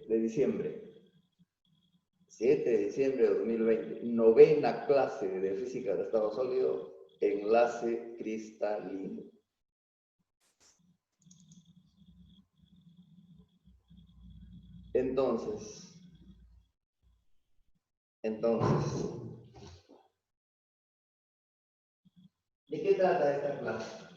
de diciembre. 7 de diciembre de 2020. Novena clase de física de estado sólido, enlace cristalino. Entonces, ¿de qué trata esta clase?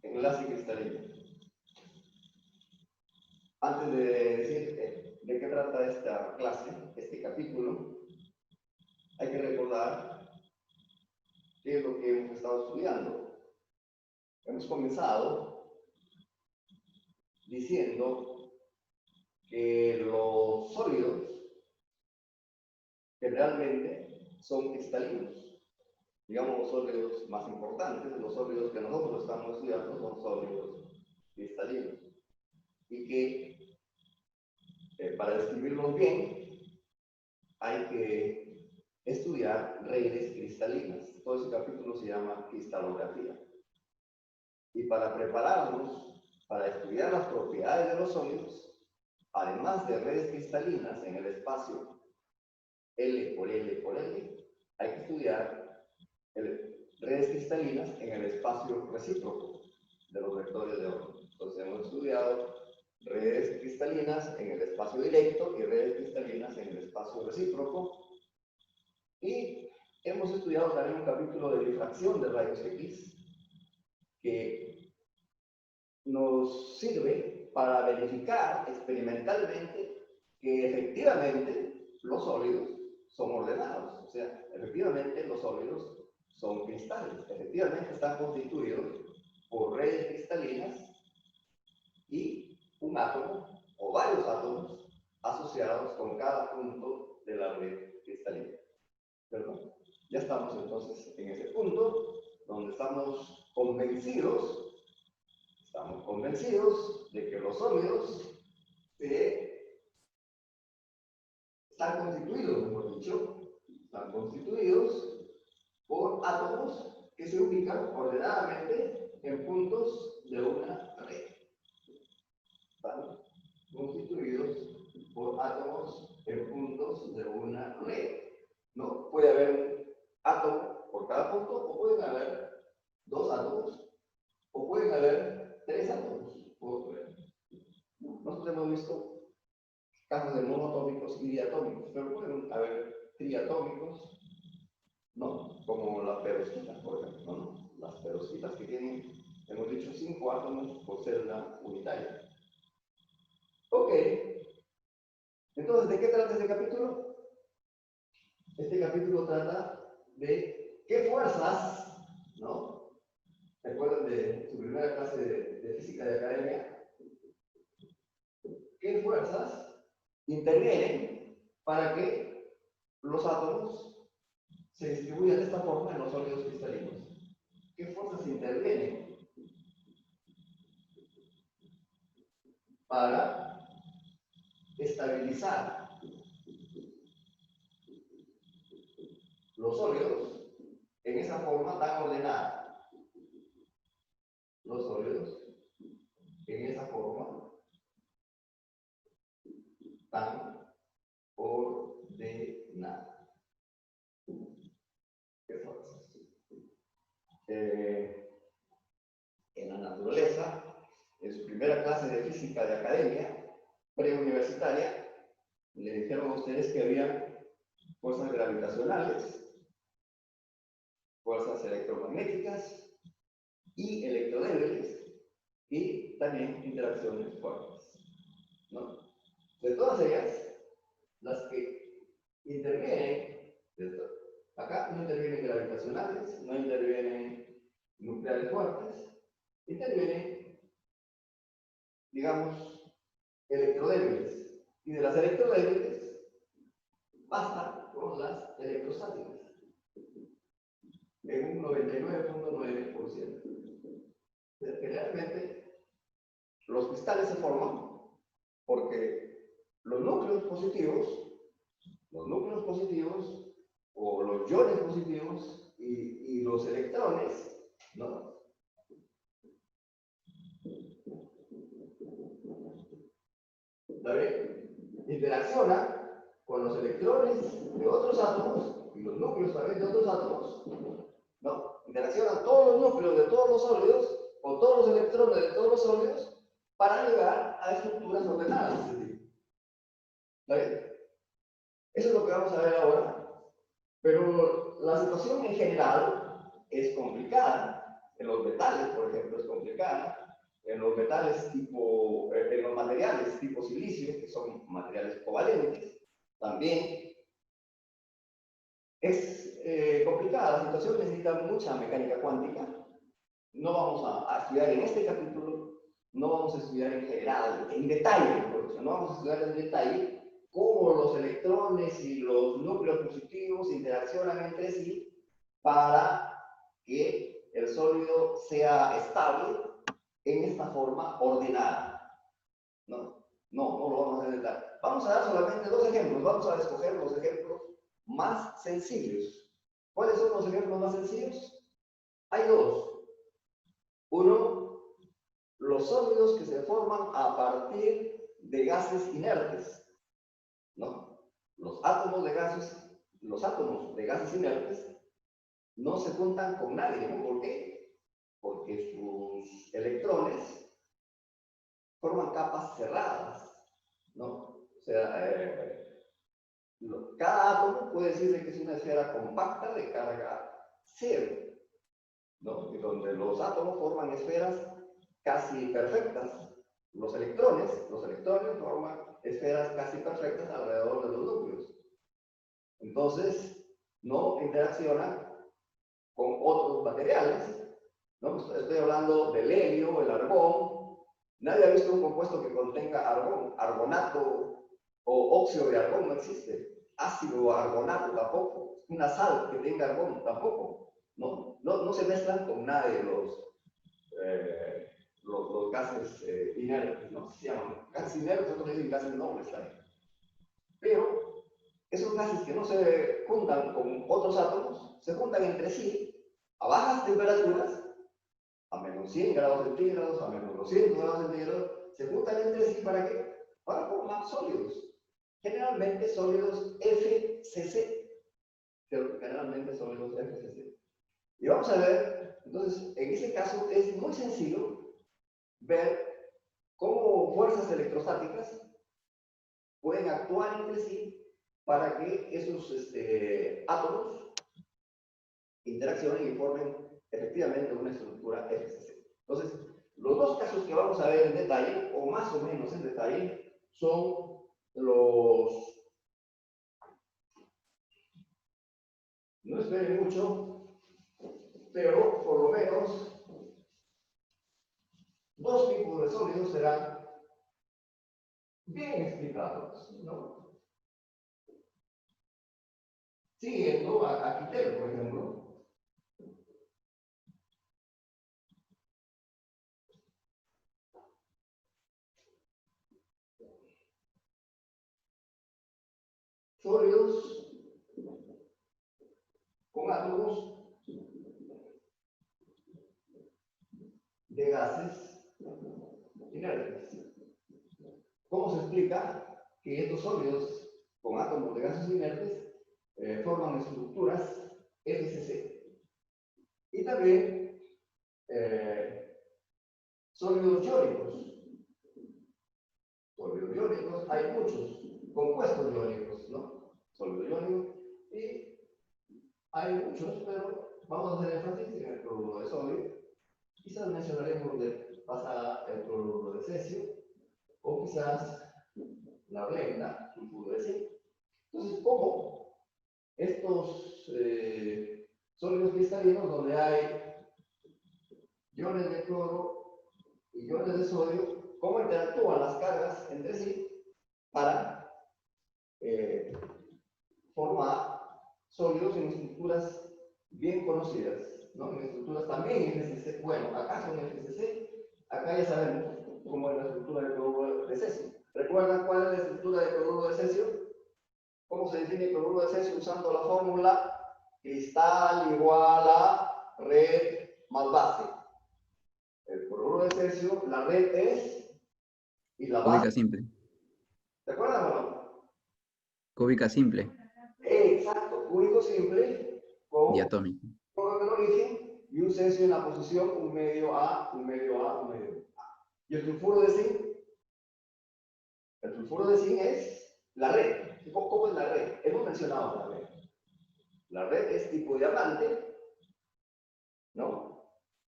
Enlace cristalino. Antes de decir de qué trata esta clase, este capítulo, hay que recordar qué es lo que hemos estado estudiando. Hemos comenzado diciendo que los sólidos generalmente son cristalinos. Digamos, los sólidos más importantes, los sólidos que nosotros estamos estudiando son sólidos cristalinos. Y que para describirlos bien hay que estudiar redes cristalinas. Todo ese capítulo se llama cristalografía. Y para prepararnos para estudiar las propiedades de los sólidos, además de redes cristalinas en el espacio L por L por L, hay que estudiar redes cristalinas en el espacio recíproco de los vectores de orden. Entonces hemos estudiado redes cristalinas en el espacio directo y redes cristalinas en el espacio recíproco. Y hemos estudiado también un capítulo de difracción de rayos X que nos sirve para verificar experimentalmente que efectivamente los sólidos son ordenados. O sea, efectivamente los sólidos son cristales. Efectivamente están constituidos por redes cristalinas y un átomo o varios átomos asociados con cada punto de la red cristalina. ¿Perdón? Ya estamos entonces en ese punto donde estamos convencidos de que los sólidos están constituidos por átomos que se ubican ordenadamente en puntos de una red. Están constituidos por átomos en puntos de una red. ¿No? Puede haber un átomo por cada punto, o pueden haber dos átomos, o pueden haber tres átomos por red. Nosotros hemos visto casos de monoatómicos y diatómicos, pero pueden haber triatómicos, ¿no? Como las perovskitas, por ejemplo, ¿no? Las perovskitas que tienen, hemos dicho, 5 átomos por célula unitaria. Ok. Entonces, ¿de qué trata este capítulo? Este capítulo trata de qué fuerzas, ¿no? ¿Recuerdan de su primera clase de física de academia? ¿Qué fuerzas intervienen para que los átomos se distribuyan de esta forma en los sólidos cristalinos? ¿Qué fuerzas intervienen para estabilizar los sólidos en esa forma tan ordenada? Los sólidos en esa forma tan ordenada. ¿Qué fuerzas? En la naturaleza, en su primera clase de física de academia preuniversitaria, le dijeron a ustedes que había fuerzas gravitacionales, fuerzas electromagnéticas y electrodébiles, y también interacciones fuertes, ¿no? De todas ellas, las que intervienen, acá no intervienen gravitacionales, no intervienen nucleares fuertes, intervienen, digamos, electrodébiles. Y de las electrodébiles, basta con las electrostáticas, en un 99.9%. Generalmente, los cristales se forman porque los núcleos positivos los núcleos positivos o los iones positivos y los electrones, ¿no? ¿Está bien? Interacciona con los electrones de otros átomos y los núcleos también de otros átomos, ¿no? Interaccionan todos los núcleos de todos los sólidos o todos los electrones de todos los sólidos para llegar a estructuras ordenadas. ¿Está bien? Eso es lo que vamos a ver ahora. Pero la situación en general es complicada. En los metales, por ejemplo, es complicada. En los metales tipo, en los materiales tipo silicio, que son materiales covalentes, también es complicada. La situación necesita mucha mecánica cuántica. No vamos a estudiar en este capítulo, no vamos a estudiar en general, en detalle, no vamos a estudiar en detalle cómo los electrones y los núcleos positivos interaccionan entre sí para que el sólido sea estable en esta forma ordenada. No lo vamos a hacer en detalle. Vamos a dar solamente dos ejemplos, vamos a escoger los ejemplos más sencillos. ¿Cuáles son los ejemplos más sencillos? Hay dos. Uno, los sólidos que se forman a partir de gases inertes, ¿no? Los átomos de gases inertes no se juntan con nadie, ¿no? ¿Por qué? Porque sus electrones forman capas cerradas, ¿no? O sea, cada átomo puede decirse que es una esfera compacta de carga cero, ¿no? Y donde los átomos forman esferas casi perfectas. Los electrones forman esferas casi perfectas alrededor de los núcleos. Entonces, no interaccionan con otros materiales, ¿no? Estoy hablando del helio, el argón. Nadie ha visto un compuesto que contenga argón, argonato o óxido de argón, no existe. Ácido argonato tampoco. Una sal que tenga argón tampoco. No se mezclan con nada de los gases inertes, ¿no? Se llaman gases inertes, otros dicen gases nobles también. Pero esos gases que no se juntan con otros átomos, se juntan entre sí a bajas temperaturas, a menos 100 grados centígrados, a menos 200 grados centígrados, se juntan entre sí ¿para qué? Para formar sólidos. Generalmente sólidos FCC. Generalmente sólidos FCC. Y vamos a ver, entonces, en ese caso es muy sencillo ver cómo fuerzas electrostáticas pueden actuar entre sí para que esos átomos interaccionen y formen efectivamente una estructura FCC. Entonces, los dos casos que vamos a ver en detalle, o más o menos en detalle, son los... No esperen mucho, pero por lo menos dos tipos de sólidos serán bien explicados, ¿no? Siguiendo a Kittel, por ejemplo. Sólidos con átomos de gases inertes. ¿Cómo se explica que estos sólidos con átomos de gases inertes forman estructuras FCC? Y también sólidos iónicos. Sólidos iónicos, hay muchos compuestos iónicos, ¿no? Sólido iónico, y hay muchos, pero vamos a hacer énfasis en el cloruro de sodio. Quizás mencionaremos de pasada el cloruro de cesio, o quizás la blenda, sulfuro de zinc. Entonces, ¿cómo estos sólidos cristalinos, donde hay iones de cloro y iones de sodio, cómo interactúan las cargas entre sí para formar sólidos en estructuras bien conocidas, ¿no? En estructuras también FCC. Bueno, acá son FCC, acá ya sabemos cómo es la estructura del cloruro de cesio. ¿Recuerdan cuál es la estructura del cloruro de cesio? ¿Cómo se define el cloruro de cesio usando la fórmula cristal igual a red más base. El cloruro de cesio, la red es y la base. Cúbica simple. ¿Te acuerdas o no? Cúbica simple. Exacto, cúbico simple con Diatómico. el origen y un cesio en la posición 1 medio A, 1 medio A, 1 medio A. Y el sulfuro de zinc. El sulfuro de zinc es la red. ¿Cómo es la red? Hemos mencionado la red. La red es tipo diamante, ¿no?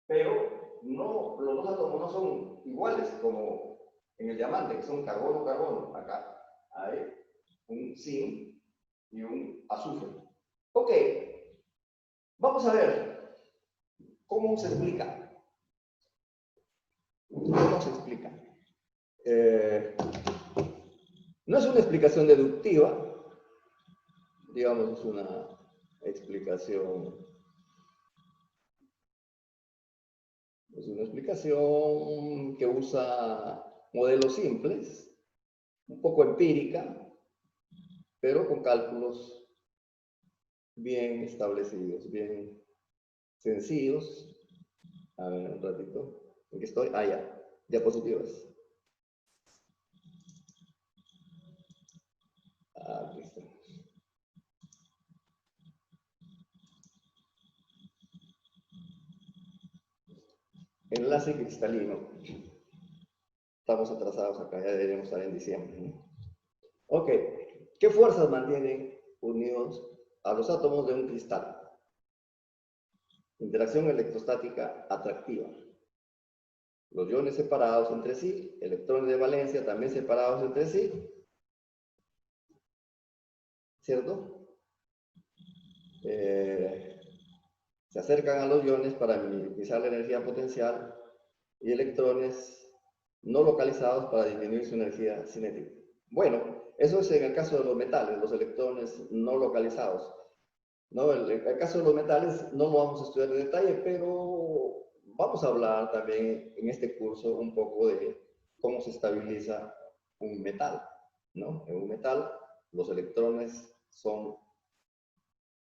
Pero no, los dos átomos no son iguales como en el diamante, que son carbono-carbono. Acá hay un zinc y un azufre. Ok, vamos a ver cómo se explica. ¿Cómo se explica? No es una explicación deductiva, digamos, es una explicación. Es una explicación que usa modelos simples, un poco empírica, pero con cálculos bien establecidos, bien sencillos. A ver, un ratito. ¿En qué estoy? Ah, ya. Diapositivas. Aquí está. Enlace cristalino. Estamos atrasados acá, ya deberíamos estar en diciembre, ¿no? Ok. ¿Qué fuerzas mantienen unidos a los átomos de un cristal? Interacción electrostática atractiva. Los iones separados entre sí, electrones de valencia también separados entre sí, ¿cierto? Se acercan a los iones para minimizar la energía potencial y electrones no localizados para disminuir su energía cinética. Bueno, eso es en el caso de los metales, los electrones no localizados. ¿No? En el caso de los metales no lo vamos a estudiar en detalle, pero vamos a hablar también en este curso un poco de cómo se estabiliza un metal, ¿no? En un metal los electrones son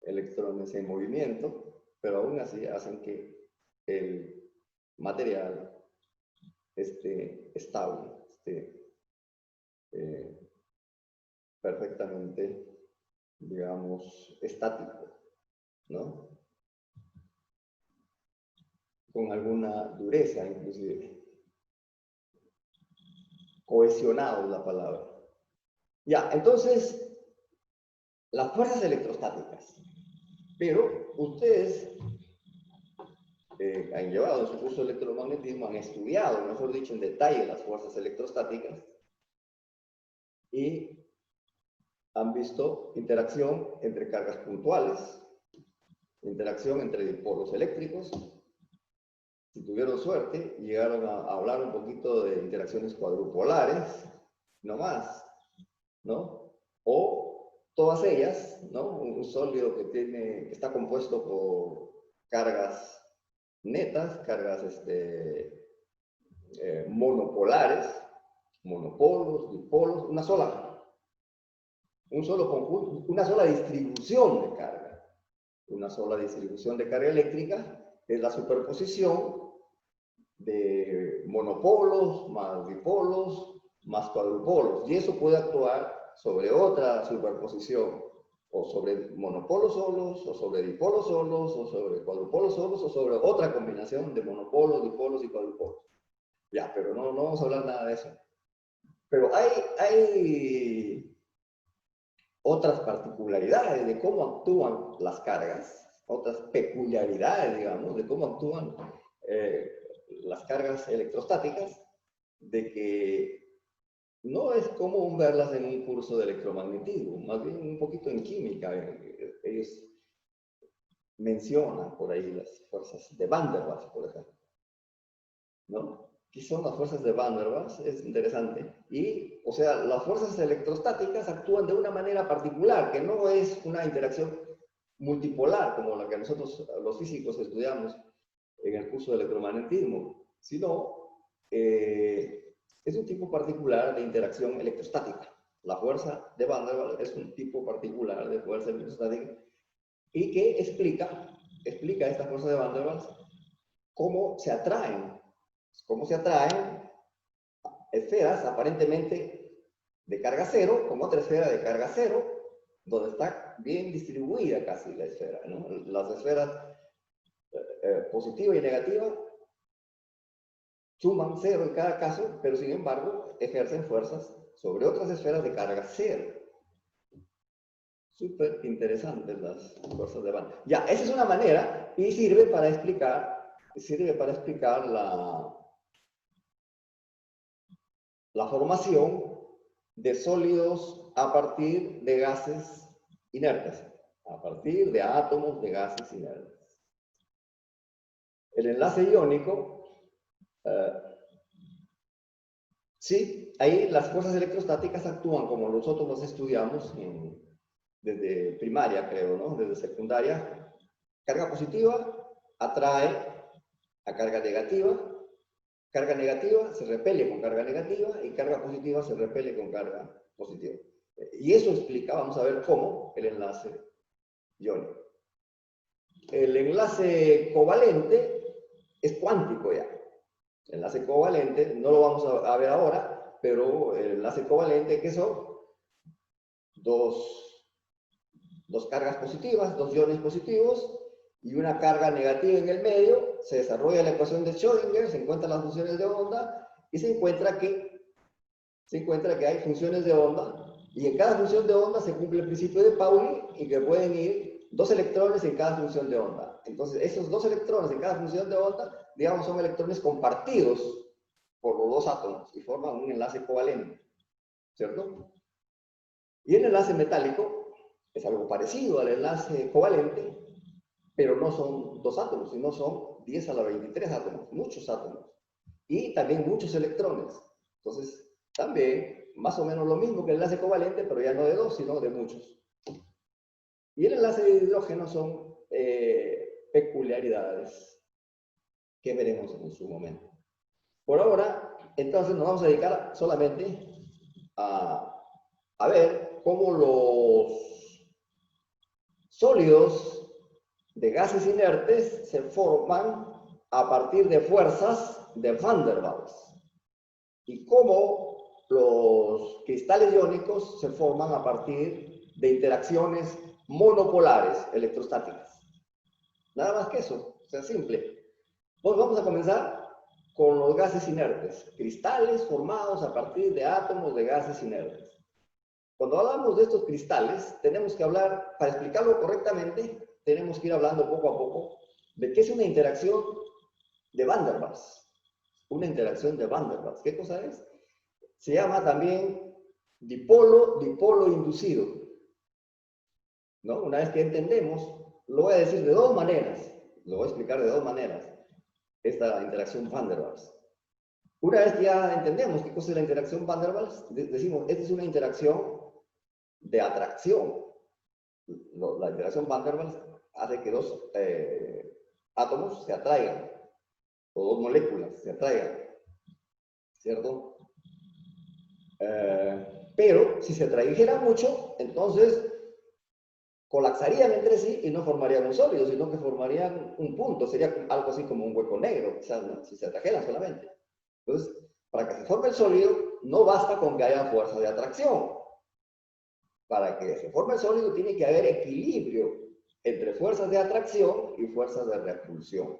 electrones en movimiento, pero aún así hacen que el material esté estable, esté perfectamente, digamos, estático, ¿no? Con alguna dureza, inclusive. Cohesionado es la palabra. Ya, entonces, las fuerzas electrostáticas. Pero ustedes han llevado en su curso de electromagnetismo, han estudiado, mejor dicho, en detalle las fuerzas electrostáticas y han visto interacción entre cargas puntuales, interacción entre dipolos eléctricos. Si tuvieron suerte, llegaron a hablar un poquito de interacciones cuadrupolares, no más, ¿no? O todas ellas, ¿no? Un sólido que está compuesto por cargas netas, cargas monopolares, monopolos, dipolos, un solo conjunto, una sola distribución de carga. Una sola distribución de carga eléctrica es la superposición de monopolos, más dipolos, más cuadrupolos. Y eso puede actuar sobre otra superposición, o sobre monopolos solos, o sobre dipolos solos, o sobre cuadrupolos solos, o sobre otra combinación de monopolos, dipolos y cuadrupolos. Ya, pero no vamos a hablar nada de eso. Pero hay otras particularidades de cómo actúan las cargas, otras peculiaridades, digamos, de cómo actúan las cargas electrostáticas, de que no es común verlas en un curso de electromagnetismo, más bien un poquito en química. Ellos mencionan por ahí las fuerzas de Van der Waals, por ejemplo, ¿no? ¿Qué son las fuerzas de Van der Waals? Es interesante. Y, o sea, las fuerzas electrostáticas actúan de una manera particular, que no es una interacción multipolar, como la que nosotros, los físicos, estudiamos en el curso de electromagnetismo, sino es un tipo particular de interacción electrostática, La fuerza de Van der Waals es un tipo particular de fuerza electrostática y que explica esta fuerza de Van der Waals cómo se atraen esferas aparentemente de carga cero con otra esfera de carga cero, donde está bien distribuida casi la esfera, ¿no? Las esferas positiva y negativa suman cero en cada caso, pero sin embargo ejercen fuerzas sobre otras esferas de carga cero. Súper interesantes las fuerzas de Van. Ya, esa es una manera y sirve para explicar la formación de sólidos a partir de gases inertes, a partir de átomos de gases inertes. El enlace iónico, sí, ahí las fuerzas electrostáticas actúan como nosotros los estudiamos desde primaria, creo, ¿no? Desde secundaria. Carga positiva atrae a carga negativa se repele con carga negativa y carga positiva se repele con carga positiva. Y eso explica, vamos a ver cómo, el enlace iónico. El enlace covalente es cuántico ya. El enlace covalente, no lo vamos a ver ahora, pero el enlace covalente, ¿qué son? Dos cargas positivas, dos iones positivos y una carga negativa en el medio. Se desarrolla la ecuación de Schrödinger, se encuentran las funciones de onda y se encuentra que hay funciones de onda y en cada función de onda se cumple el principio de Pauli y que pueden ir dos electrones en cada función de onda. Entonces, esos dos electrones en cada función de onda, digamos, son electrones compartidos por los dos átomos y forman un enlace covalente, ¿cierto? Y el enlace metálico es algo parecido al enlace covalente, pero no son dos átomos, sino son 10 a la 23 átomos, muchos átomos. Y también muchos electrones. Entonces, también más o menos lo mismo que el enlace covalente, pero ya no de dos, sino de muchos. Y el enlace de hidrógeno son peculiaridades que veremos en su momento. Por ahora, entonces nos vamos a dedicar solamente a ver cómo los sólidos de gases inertes se forman a partir de fuerzas de Van der Waals y cómo los cristales iónicos se forman a partir de interacciones monopolares electrostáticas. Nada más que eso, o sea, simple. Pues vamos a comenzar con los gases inertes, cristales formados a partir de átomos de gases inertes. Cuando hablamos de estos cristales, tenemos que hablar, para explicarlo correctamente, tenemos que ir hablando poco a poco de qué es una interacción de Van der Waals. Una interacción de Van der Waals. ¿Qué cosa es? Se llama también dipolo inducido. ¿No? Una vez que entendemos, lo voy a decir de dos maneras. Lo voy a explicar de dos maneras. Esta interacción Van der Waals. Una vez que ya entendemos qué cosa es la interacción Van der Waals, decimos, esta es una interacción de atracción. La interacción Van der Waals hace que dos átomos se atraigan, o dos moléculas se atraigan, ¿cierto? Pero si se atrajeran mucho, entonces colapsarían entre sí y no formarían un sólido, sino que formarían un punto, sería algo así como un hueco negro, quizás, ¿no? Si se atrajeran solamente. Entonces, para que se forme el sólido, no basta con que haya fuerza de atracción. Para que se forme el sólido tiene que haber equilibrio entre fuerzas de atracción y fuerzas de repulsión,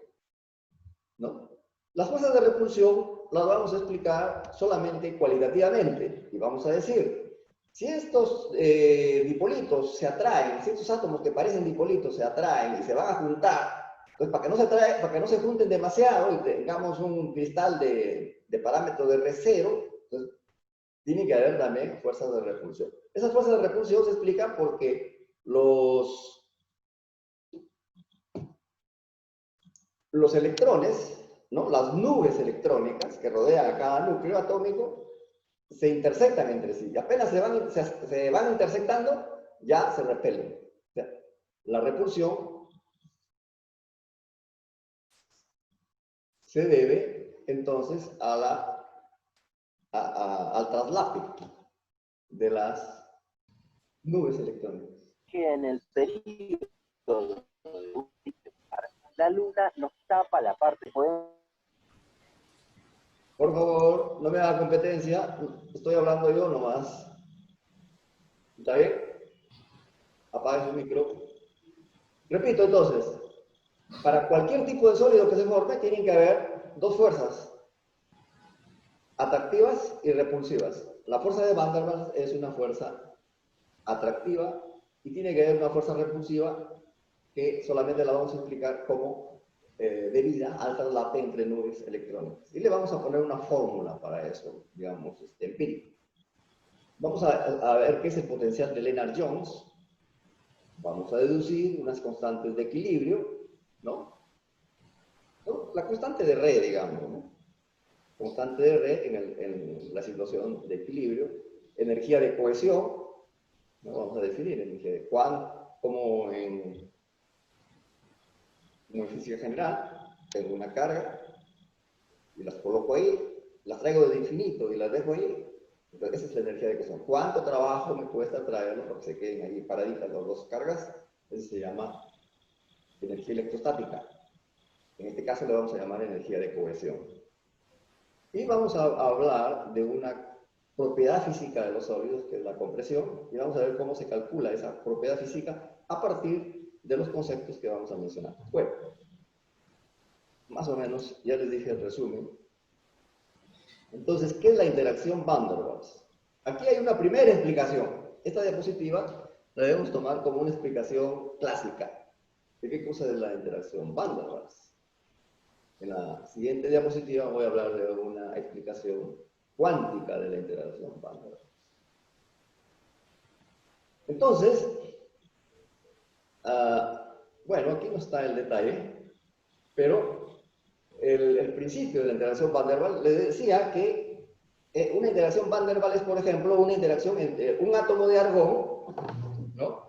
¿no? Las fuerzas de repulsión las vamos a explicar solamente cualitativamente y vamos a decir, si estos dipolitos se atraen, si estos átomos que parecen dipolitos se atraen y se van a juntar, pues para que no se junten demasiado y tengamos un cristal de parámetro de R0, entonces tiene que haber también fuerzas de repulsión. Esas fuerzas de repulsión se explican porque los electrones, ¿no? Las nubes electrónicas que rodean a cada núcleo atómico se intersectan entre sí. Y apenas se van intersectando, ya se repelen. O sea, la repulsión se debe entonces al traslape. de las nubes electrónicas. Que en el periodo de la luna nos tapa la parte. Por favor, no me haga competencia, estoy hablando yo nomás. ¿Está bien? Apague su micro. Repito entonces, para cualquier tipo de sólido que se forme, tienen que haber dos fuerzas, atractivas y repulsivas. La fuerza de Van der Waals es una fuerza atractiva y tiene que haber una fuerza repulsiva que solamente la vamos a explicar como debida al traslape entre nubes electrónicas. Y le vamos a poner una fórmula para eso, digamos, empírica. Vamos a ver qué es el potencial de Lennard-Jones. Vamos a deducir unas constantes de equilibrio, ¿no? La constante de Re, digamos, ¿no? Constante de Re en la situación de equilibrio. Energía de cohesión, ¿no? Vamos a definir energía de como en física general, tengo una carga y las coloco ahí, las traigo de infinito y las dejo ahí. Entonces, esa es la energía de cohesión. ¿Cuánto trabajo me cuesta traerlo para que se queden ahí paraditas las dos cargas? Eso se llama energía electrostática. En este caso le vamos a llamar energía de cohesión. Y vamos a hablar de una propiedad física de los sólidos, que es la compresión, y vamos a ver cómo se calcula esa propiedad física a partir de los conceptos que vamos a mencionar. Bueno, más o menos ya les dije el resumen. Entonces, ¿qué es la interacción Van der Waals? Aquí hay una primera explicación. Esta diapositiva la debemos tomar como una explicación clásica. ¿De qué cosa es la interacción Van der Waals? En la siguiente diapositiva voy a hablar de una explicación cuántica de la interacción Van der Waals. Entonces, bueno, aquí no está el detalle, pero el principio de la interacción Van der Waals le decía que una interacción Van der Waals es, por ejemplo, una interacción entre un átomo de argón, ¿no?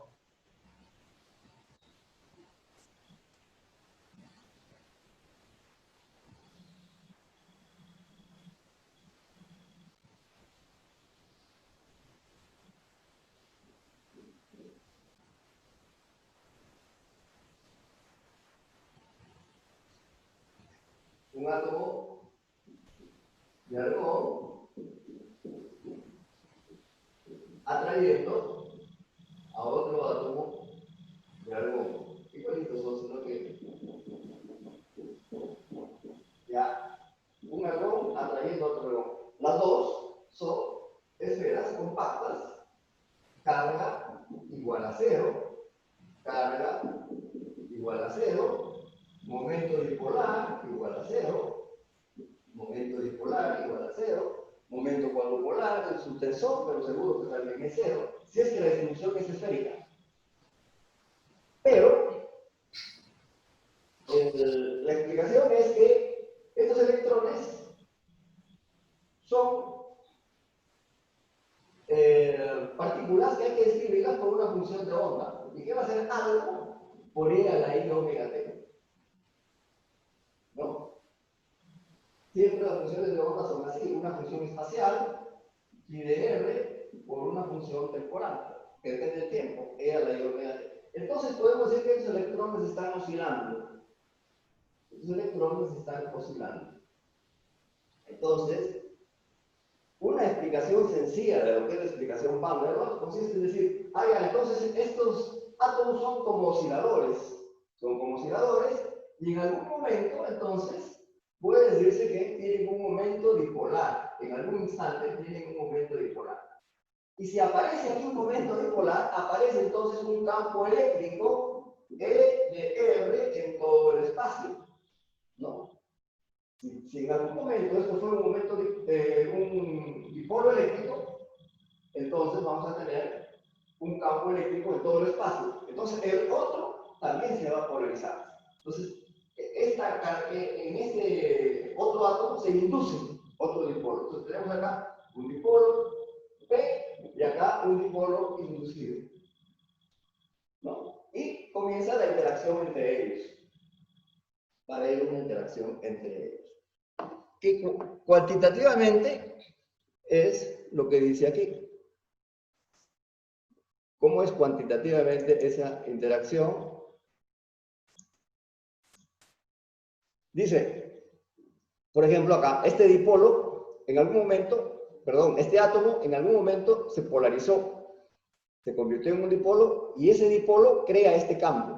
Un átomo de argón atrayendo a otro átomo de argón. Igualitos son, sino que ya un argón atrayendo a otro argón. Las dos son esferas compactas, carga igual a cero, carga igual a cero, momento dipolar igual a cero, momento dipolar igual a cero, momento cuadrupolar es un tensor, pero seguro que también es cero, si es que la distribución es esférica. Pero la explicación es que estos electrones son partículas que hay que describirlas por una función de onda. ¿Y qué va a ser algo por E a la I omega t? ¿No? Siempre las funciones de onda son así, una función espacial y de R por una función temporal, que depende del tiempo, E a la I omega t. Entonces podemos decir que estos electrones están oscilando. Estos electrones están oscilando. Entonces, una explicación sencilla de lo que es la explicación Van der Waals consiste en decir, entonces estos átomos son como osciladores, y en algún momento, entonces, puede decirse que tienen un momento dipolar, en algún instante tienen un momento dipolar. Y si aparece aquí un momento dipolar, aparece entonces un campo eléctrico E de R en todo el espacio, ¿no? Si en algún momento esto fue un momento un dipolo eléctrico, entonces vamos a tener un campo eléctrico en todo el espacio. Entonces el otro también se va a polarizar. Entonces, en este otro átomo se induce otro dipolo. Entonces tenemos acá un dipolo P y acá un dipolo inducido, ¿no? Y comienza la interacción entre ellos. Va a haber una interacción entre ellos, que cuantitativamente es lo que dice aquí. ¿Cómo es cuantitativamente esa interacción? Dice, por ejemplo acá, este dipolo en algún momento, perdón, este átomo en algún momento se polarizó, se convirtió en un dipolo y ese dipolo crea este campo.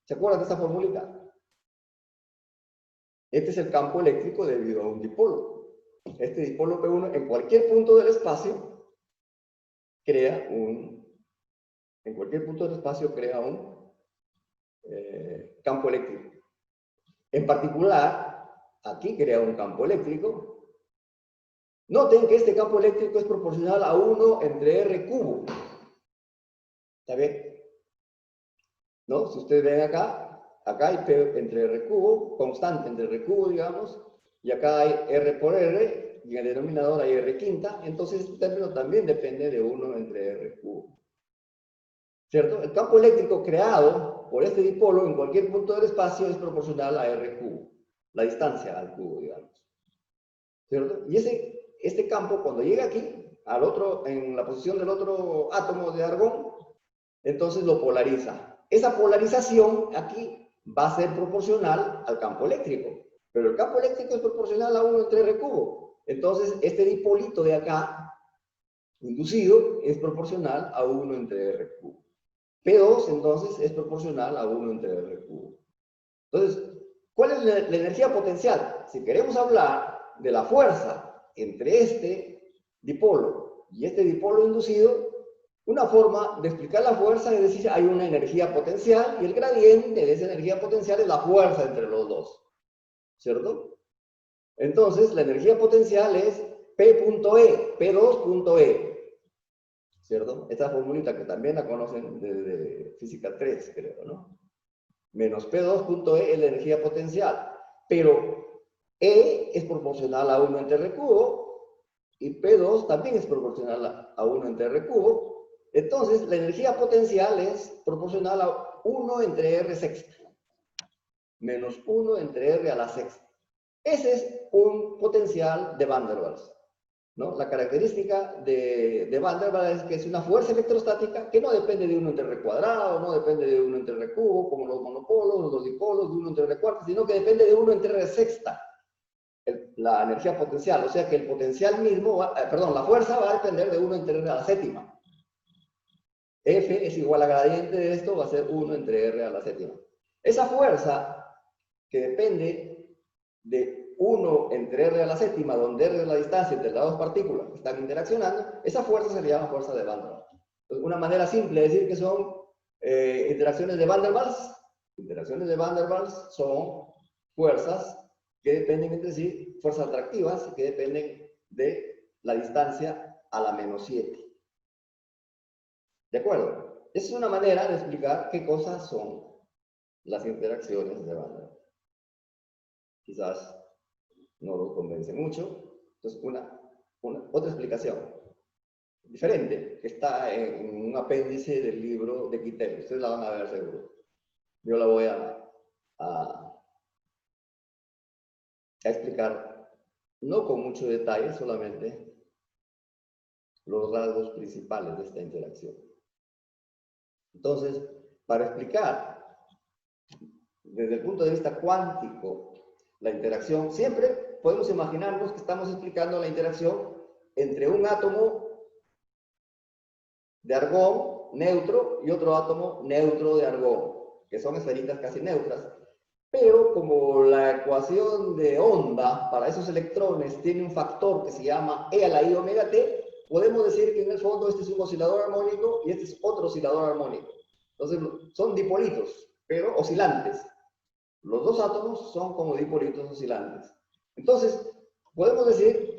¿Se acuerdan de esa formulita? Este es el campo eléctrico debido a un dipolo. Este dipolo P1 en cualquier punto del espacio crea un campo eléctrico. En particular, aquí crea un campo eléctrico. Noten que este campo eléctrico es proporcional a 1 entre R cubo. ¿Está bien? ¿No? Si ustedes ven acá hay P entre R cubo, constante entre R cubo, digamos, y acá hay R por R, y en el denominador hay R quinta, entonces este término también depende de 1 entre R cubo. ¿Cierto? El campo eléctrico creado por este dipolo en cualquier punto del espacio es proporcional a R cubo, la distancia al cubo, digamos. ¿Cierto? Y este campo, cuando llega aquí, en la posición del otro átomo de argón, entonces lo polariza. Esa polarización aquí va a ser proporcional al campo eléctrico, pero el campo eléctrico es proporcional a 1 entre R cubo. Entonces, este dipolito de acá, inducido, es proporcional a 1 entre R cubo. P2, entonces, es proporcional a 1 entre R cubo. Entonces, ¿cuál es la energía potencial? Si queremos hablar de la fuerza entre este dipolo y este dipolo inducido, una forma de explicar la fuerza es decir, hay una energía potencial y el gradiente de esa energía potencial es la fuerza entre los dos. ¿Cierto? Entonces, la energía potencial es P.E, P2.E. ¿Cierto? Esta formulita que también la conocen desde Física 3, creo, ¿no? Menos P2.E es la energía potencial. Pero E es proporcional a 1 entre R cubo y P2 también es proporcional a 1 entre R cubo. Entonces, la energía potencial es proporcional a 1 entre R sexta. Menos 1 entre R a la sexta. Ese es un potencial de Van der Waals, ¿no? La característica de Van der Waals es que es una fuerza electrostática que no depende de 1 entre R cuadrado, no depende de 1 entre R cubo, como los monopolos, los dipolos, de 1 entre R cuarta, sino que depende de 1 entre R sexta, la energía potencial. O sea que el potencial mismo, la fuerza va a depender de 1 entre R a la séptima. F es igual a gradiente de esto, va a ser 1 entre R a la séptima. Esa fuerza que depende de 1 entre R a la séptima, donde R es la distancia entre las dos partículas que están interaccionando, esa fuerza se le llama fuerza de Van der Waals. Entonces, una manera simple de decir que son interacciones de Van der Waals. Interacciones de Van der Waals son fuerzas que dependen entre sí, fuerzas atractivas que dependen de la distancia a la menos 7. ¿De acuerdo? Esa es una manera de explicar qué cosas son las interacciones de Van der Waals. Quizás no los convence mucho. Entonces, otra explicación diferente, que está en un apéndice del libro de Quintero. Ustedes la van a ver seguro. Yo la voy a explicar, no con mucho detalle, solamente los rasgos principales de esta interacción. Entonces, para explicar desde el punto de vista cuántico la interacción, siempre podemos imaginarnos que estamos explicando la interacción entre un átomo de argón neutro y otro átomo neutro de argón, que son esferitas casi neutras. Pero como la ecuación de onda para esos electrones tiene un factor que se llama E a la I omega t, podemos decir que en el fondo este es un oscilador armónico y este es otro oscilador armónico. Entonces son dipolitos, pero oscilantes. Los dos átomos son como dipolitos oscilantes. Entonces, podemos decir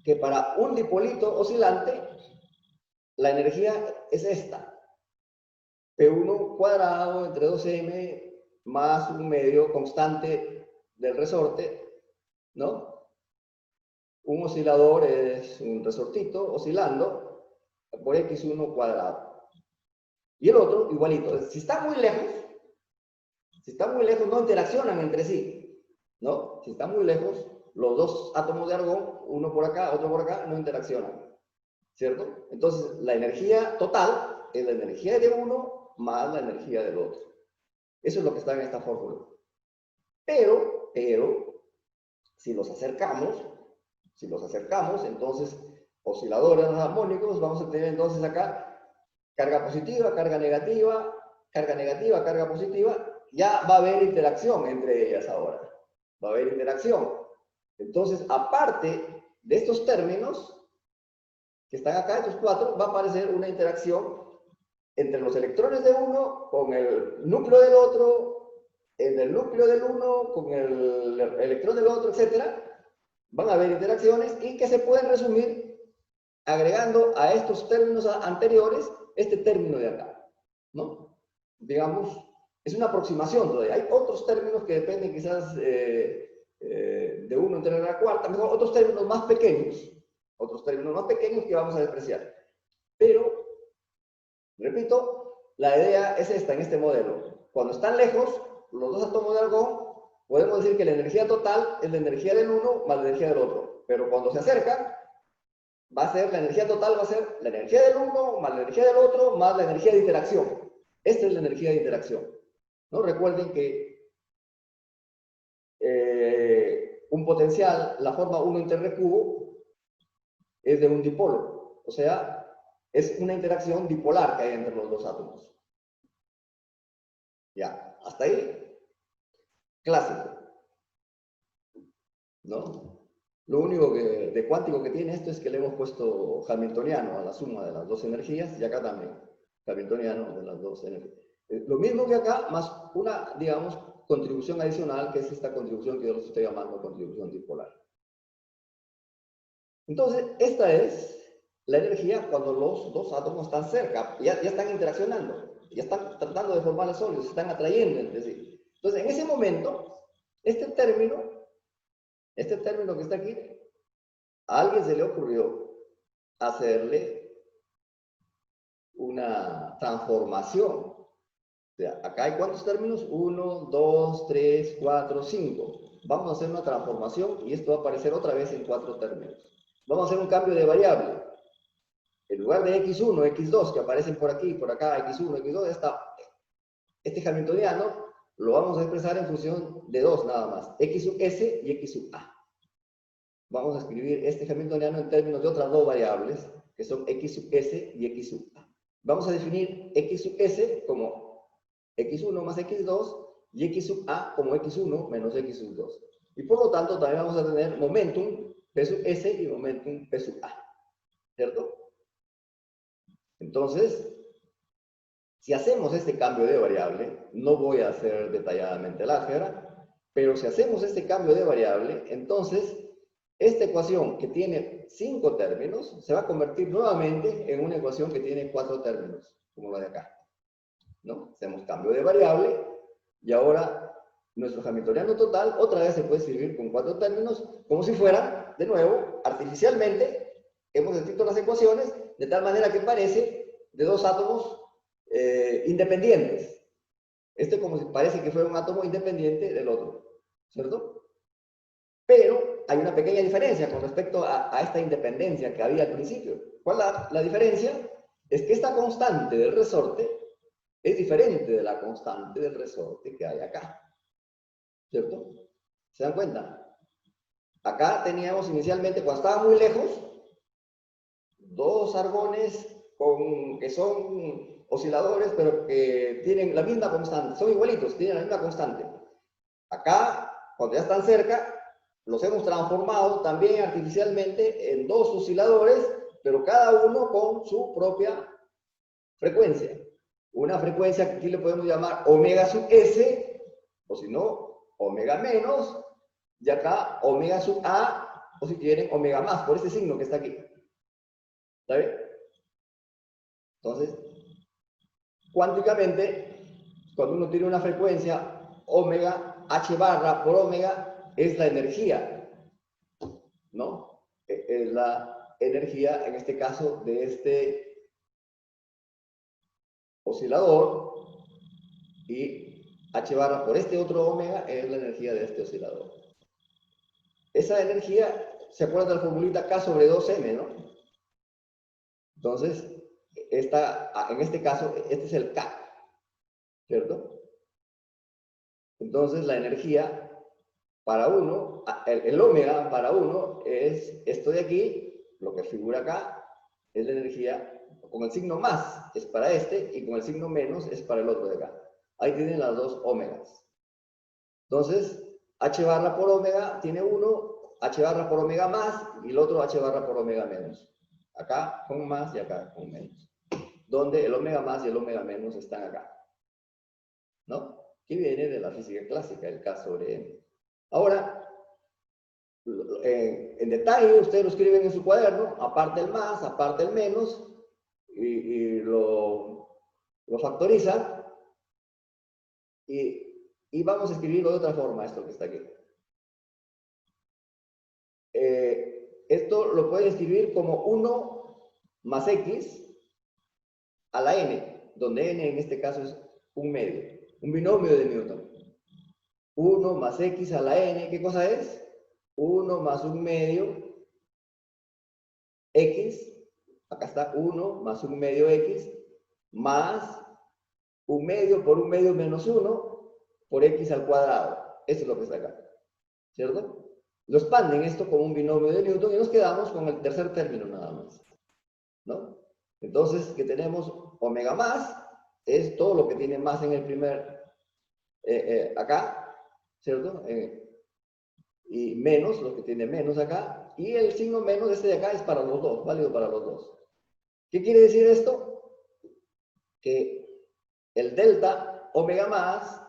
que para un dipolito oscilante, la energía es esta. P1 cuadrado entre 2m más un medio constante del resorte, ¿no? Un oscilador es un resortito oscilando por x1 cuadrado. Y el otro, igualito. Si están muy lejos, no interaccionan entre sí, ¿no? Si están muy lejos, los dos átomos de argón, uno por acá, otro por acá, no interaccionan, ¿cierto? Entonces, la energía total es la energía de uno más la energía del otro. Eso es lo que está en esta fórmula. Pero, si los acercamos, entonces, osciladores armónicos, vamos a tener entonces acá carga positiva, carga negativa, carga positiva. Ya va a haber interacción entre ellas ahora. Va a haber interacción. Entonces, aparte de estos términos que están acá, estos cuatro, va a aparecer una interacción entre los electrones de uno con el núcleo del otro, en el núcleo del uno con el electrón del otro, etc. Van a haber interacciones y que se pueden resumir agregando a estos términos anteriores este término de acá, ¿no? Digamos, es una aproximación todavía. Hay otros términos que dependen quizás de uno entre la cuarta, mejor otros términos más pequeños que vamos a despreciar. Pero, repito, la idea es esta en este modelo. Cuando están lejos, los dos átomos de argón, podemos decir que la energía total es la energía del uno más la energía del otro. Pero cuando se acercan, la energía total va a ser la energía del uno más la energía del otro más la energía de interacción. Esta es la energía de interacción, ¿no? Recuerden que un potencial, la forma 1 entre R cubo, es de un dipolo. O sea, es una interacción dipolar que hay entre los dos átomos. Ya, hasta ahí, clásico, ¿no? Lo único de cuántico que tiene esto es que le hemos puesto hamiltoniano a la suma de las dos energías, y acá también, hamiltoniano de las dos energías. Lo mismo que acá, más una, digamos, contribución adicional, que es esta contribución que yo les estoy llamando contribución dipolar. Entonces, esta es la energía cuando los dos átomos están cerca, ya están interaccionando, ya están tratando de formar el sólido, se están atrayendo entre sí. Entonces, en ese momento, este término que está aquí, a alguien se le ocurrió hacerle una transformación. O sea, acá hay ¿cuántos términos? 1, 2, 3, 4, 5. Vamos a hacer una transformación y esto va a aparecer otra vez en 4 términos. Vamos a hacer un cambio de variable. En lugar de x1, x2 que aparecen por aquí, por acá, x1, x2, este hamiltoniano lo vamos a expresar en función de dos nada más, x sub s y x sub a. Vamos a escribir este hamiltoniano en términos de otras dos variables, que son x sub s y x sub a. Vamos a definir x sub s como x1 más x2 y x sub a como x1 menos x sub 2. Y por lo tanto también vamos a tener momentum p sub s y momentum p sub a. ¿Cierto? Entonces, si hacemos este cambio de variable, no voy a hacer detalladamente el álgebra, pero si hacemos este cambio de variable, entonces esta ecuación que tiene 5 términos se va a convertir nuevamente en una ecuación que tiene 4 términos, como la de acá, ¿no? Hacemos cambio de variable y ahora nuestro hamiltoniano total otra vez se puede escribir con 4 términos, como si fuera, de nuevo, artificialmente, hemos escrito las ecuaciones de tal manera que parece de dos átomos independientes. Este como si parece que fuera un átomo independiente del otro, ¿cierto? Pero hay una pequeña diferencia con respecto a esta independencia que había al principio. ¿Cuál es la diferencia? Es que esta constante del resorte es diferente de la constante del resorte que hay acá, ¿cierto? ¿Se dan cuenta? Acá teníamos inicialmente, cuando estaba muy lejos, dos argones que son osciladores, pero que tienen la misma constante, son igualitos, tienen la misma constante. Acá, cuando ya están cerca, los hemos transformado también artificialmente en dos osciladores, pero cada uno con su propia frecuencia. Una frecuencia que aquí le podemos llamar omega sub s, o si no, omega menos, y acá omega sub a, o si quieren, omega más, por este signo que está aquí. ¿Está bien? Entonces, cuánticamente, cuando uno tiene una frecuencia omega, h barra por omega, es la energía, ¿no? Es la energía, en este caso, de este oscilador, y h barra por este otro omega es la energía de este oscilador. Esa energía, ¿se acuerdan de la formulita K sobre 2m, no? Entonces, en este caso, este es el K, ¿cierto? Entonces la energía para uno, el omega para uno es esto de aquí, lo que figura acá, es la energía, con el signo más es para este y con el signo menos es para el otro de acá. Ahí tienen las dos omegas. Entonces, H barra por omega tiene uno, H barra por omega más y el otro H barra por omega menos. Acá con más y acá con menos. Donde el omega más y el omega menos están acá. ¿No? Que viene de la física clásica, el K sobre M. Ahora, en detalle, ustedes lo escriben en su cuaderno, aparte el más, aparte el menos, y lo factorizan, y vamos a escribirlo de otra forma, esto que está aquí. Esto lo pueden escribir como 1 más x a la n, donde n en este caso es un medio, un binomio de Newton. 1 más x a la n, ¿qué cosa es? 1 más un medio x, acá está 1 más un medio x, más un medio por un medio menos 1 por x al cuadrado. Eso es lo que está acá, ¿cierto? Lo expanden esto como un binomio de Newton y nos quedamos con el tercer término nada más, ¿no? Entonces, que tenemos omega más, es todo lo que tiene más en el primer, acá, ¿cierto? Y menos, lo que tiene menos acá, y el signo menos, este de acá, es para los dos, válido para los dos. ¿Qué quiere decir esto? Que el delta omega más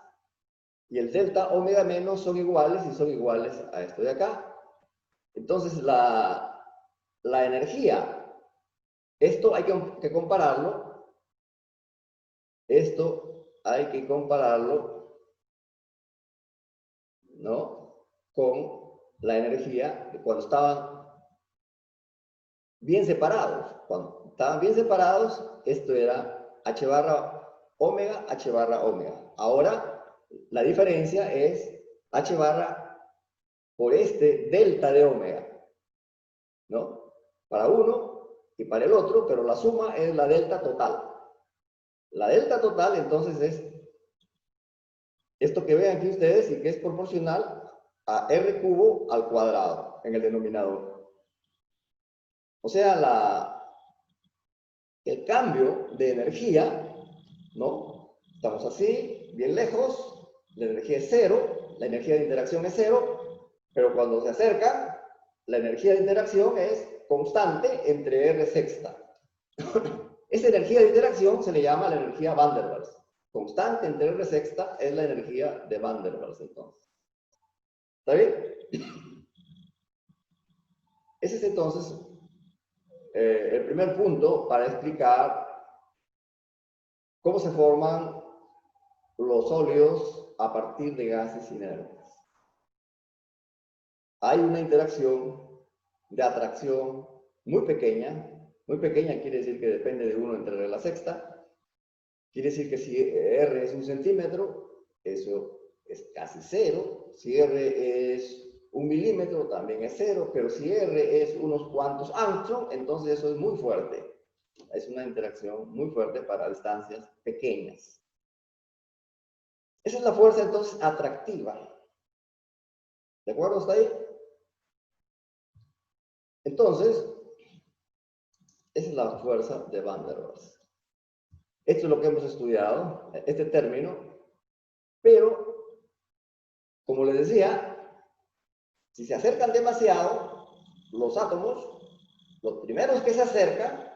y el delta omega menos son iguales y son iguales a esto de acá. Entonces, la energía, esto hay que compararlo, esto hay que compararlo, ¿no? Con la energía de cuando estaban bien separados. Cuando estaban bien separados, esto era H barra omega, H barra omega. Ahora, la diferencia es H barra por este delta de omega, ¿no? Para uno y para el otro, pero la suma es la delta total. La delta total, entonces, es esto que ven aquí ustedes y que es proporcional a R cubo al cuadrado en el denominador. O sea, el cambio de energía, ¿no? Estamos así, bien lejos, la energía es cero, la energía de interacción es cero, pero cuando se acercan, la energía de interacción es constante entre R sexta. Esa energía de interacción se le llama la energía Van der Waals. Constante entre R sexta es la energía de Van der Waals, entonces. ¿Está bien? Ese es entonces el primer punto para explicar cómo se forman los sólidos a partir de gases inertes. Hay una interacción de atracción muy pequeña quiere decir que depende de 1 entre R a la sexta, quiere decir que si R es 1 centímetro, eso es casi cero, si R es 1 milímetro, también es cero, pero si R es unos cuantos angstrom, entonces eso es muy fuerte. Es una interacción muy fuerte para distancias pequeñas. Esa es la fuerza entonces atractiva. ¿De acuerdo hasta ahí? Entonces, esa es la fuerza de Van der Waals. Esto es lo que hemos estudiado, este término, pero, como les decía, si se acercan demasiado, los átomos, los primeros que se acercan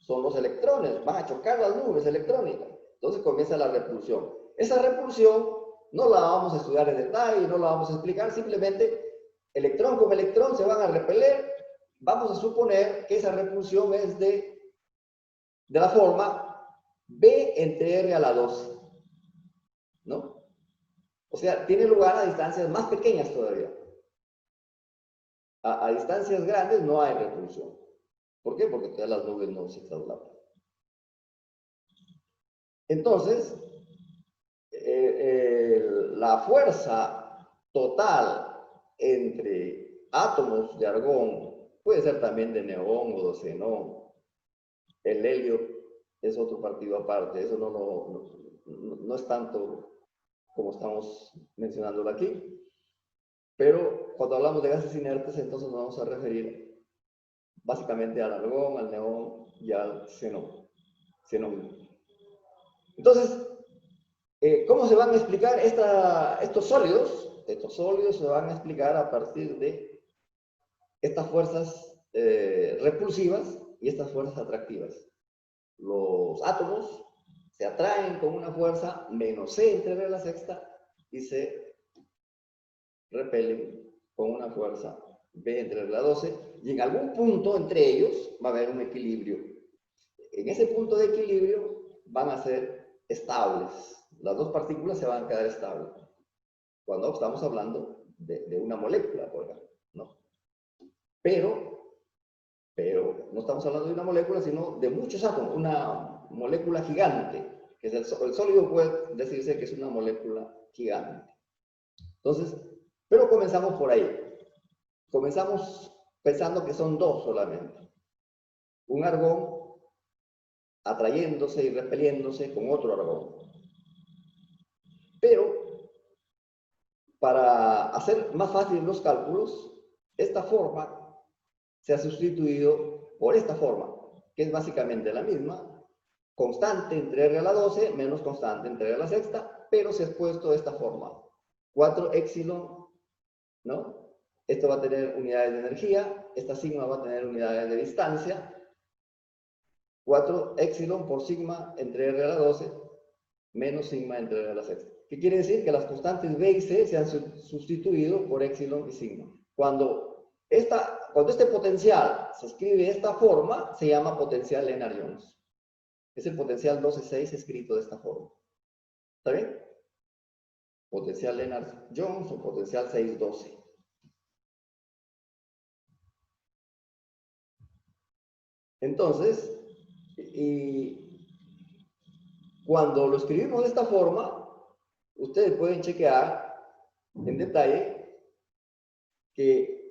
son los electrones, van a chocar las nubes electrónicas. Entonces comienza la repulsión. Esa repulsión no la vamos a estudiar en detalle, no la vamos a explicar, simplemente electrón con electrón se van a repeler. Vamos a suponer que esa repulsión es de la forma B entre R a la 12, ¿no? O sea, tiene lugar a distancias más pequeñas todavía. A distancias grandes no hay repulsión. ¿Por qué? Porque todas las nubes no se traslapan. Entonces, la fuerza total entre átomos de argón, puede ser también de neón o de xenón, El helio es otro partido aparte, eso no es tanto como estamos mencionándolo aquí, pero cuando hablamos de gases inertes, entonces nos vamos a referir básicamente al argón, al neón y al xenón. Entonces, ¿cómo se van a explicar estos sólidos? Estos sólidos se van a explicar a partir de estas fuerzas repulsivas y estas fuerzas atractivas. Los átomos se atraen con una fuerza menos c entre regla sexta y se repelen con una fuerza b entre regla 12, y en algún punto entre ellos va a haber un equilibrio. En ese punto de equilibrio van a ser estables. Las dos partículas se van a quedar estables. Cuando estamos hablando de una molécula, por ejemplo, ¿no? Pero no estamos hablando de una molécula, sino de muchos átomos, una molécula gigante, que es el sólido puede decirse que es una molécula gigante. Entonces, pero comenzamos por ahí. Comenzamos pensando que son dos solamente. Un argón atrayéndose y repeliéndose con otro argón. Pero, para hacer más fácil los cálculos, esta forma se ha sustituido por esta forma, que es básicamente la misma, constante entre R a la 12 menos constante entre R a la sexta, pero se ha puesto de esta forma. 4 épsilon, ¿no? Esto va a tener unidades de energía, esta sigma va a tener unidades de distancia. 4 épsilon por sigma entre R a la 12 menos sigma entre R a la sexta. ¿Qué quiere decir? Que las constantes B y C se han sustituido por épsilon y sigma. Cuando este potencial se escribe de esta forma, se llama potencial Lennard-Jones. Es el potencial 12,6 escrito de esta forma. ¿Está bien? Potencial Lennard-Jones o potencial 6,12. Entonces, cuando lo escribimos de esta forma, ustedes pueden chequear en detalle que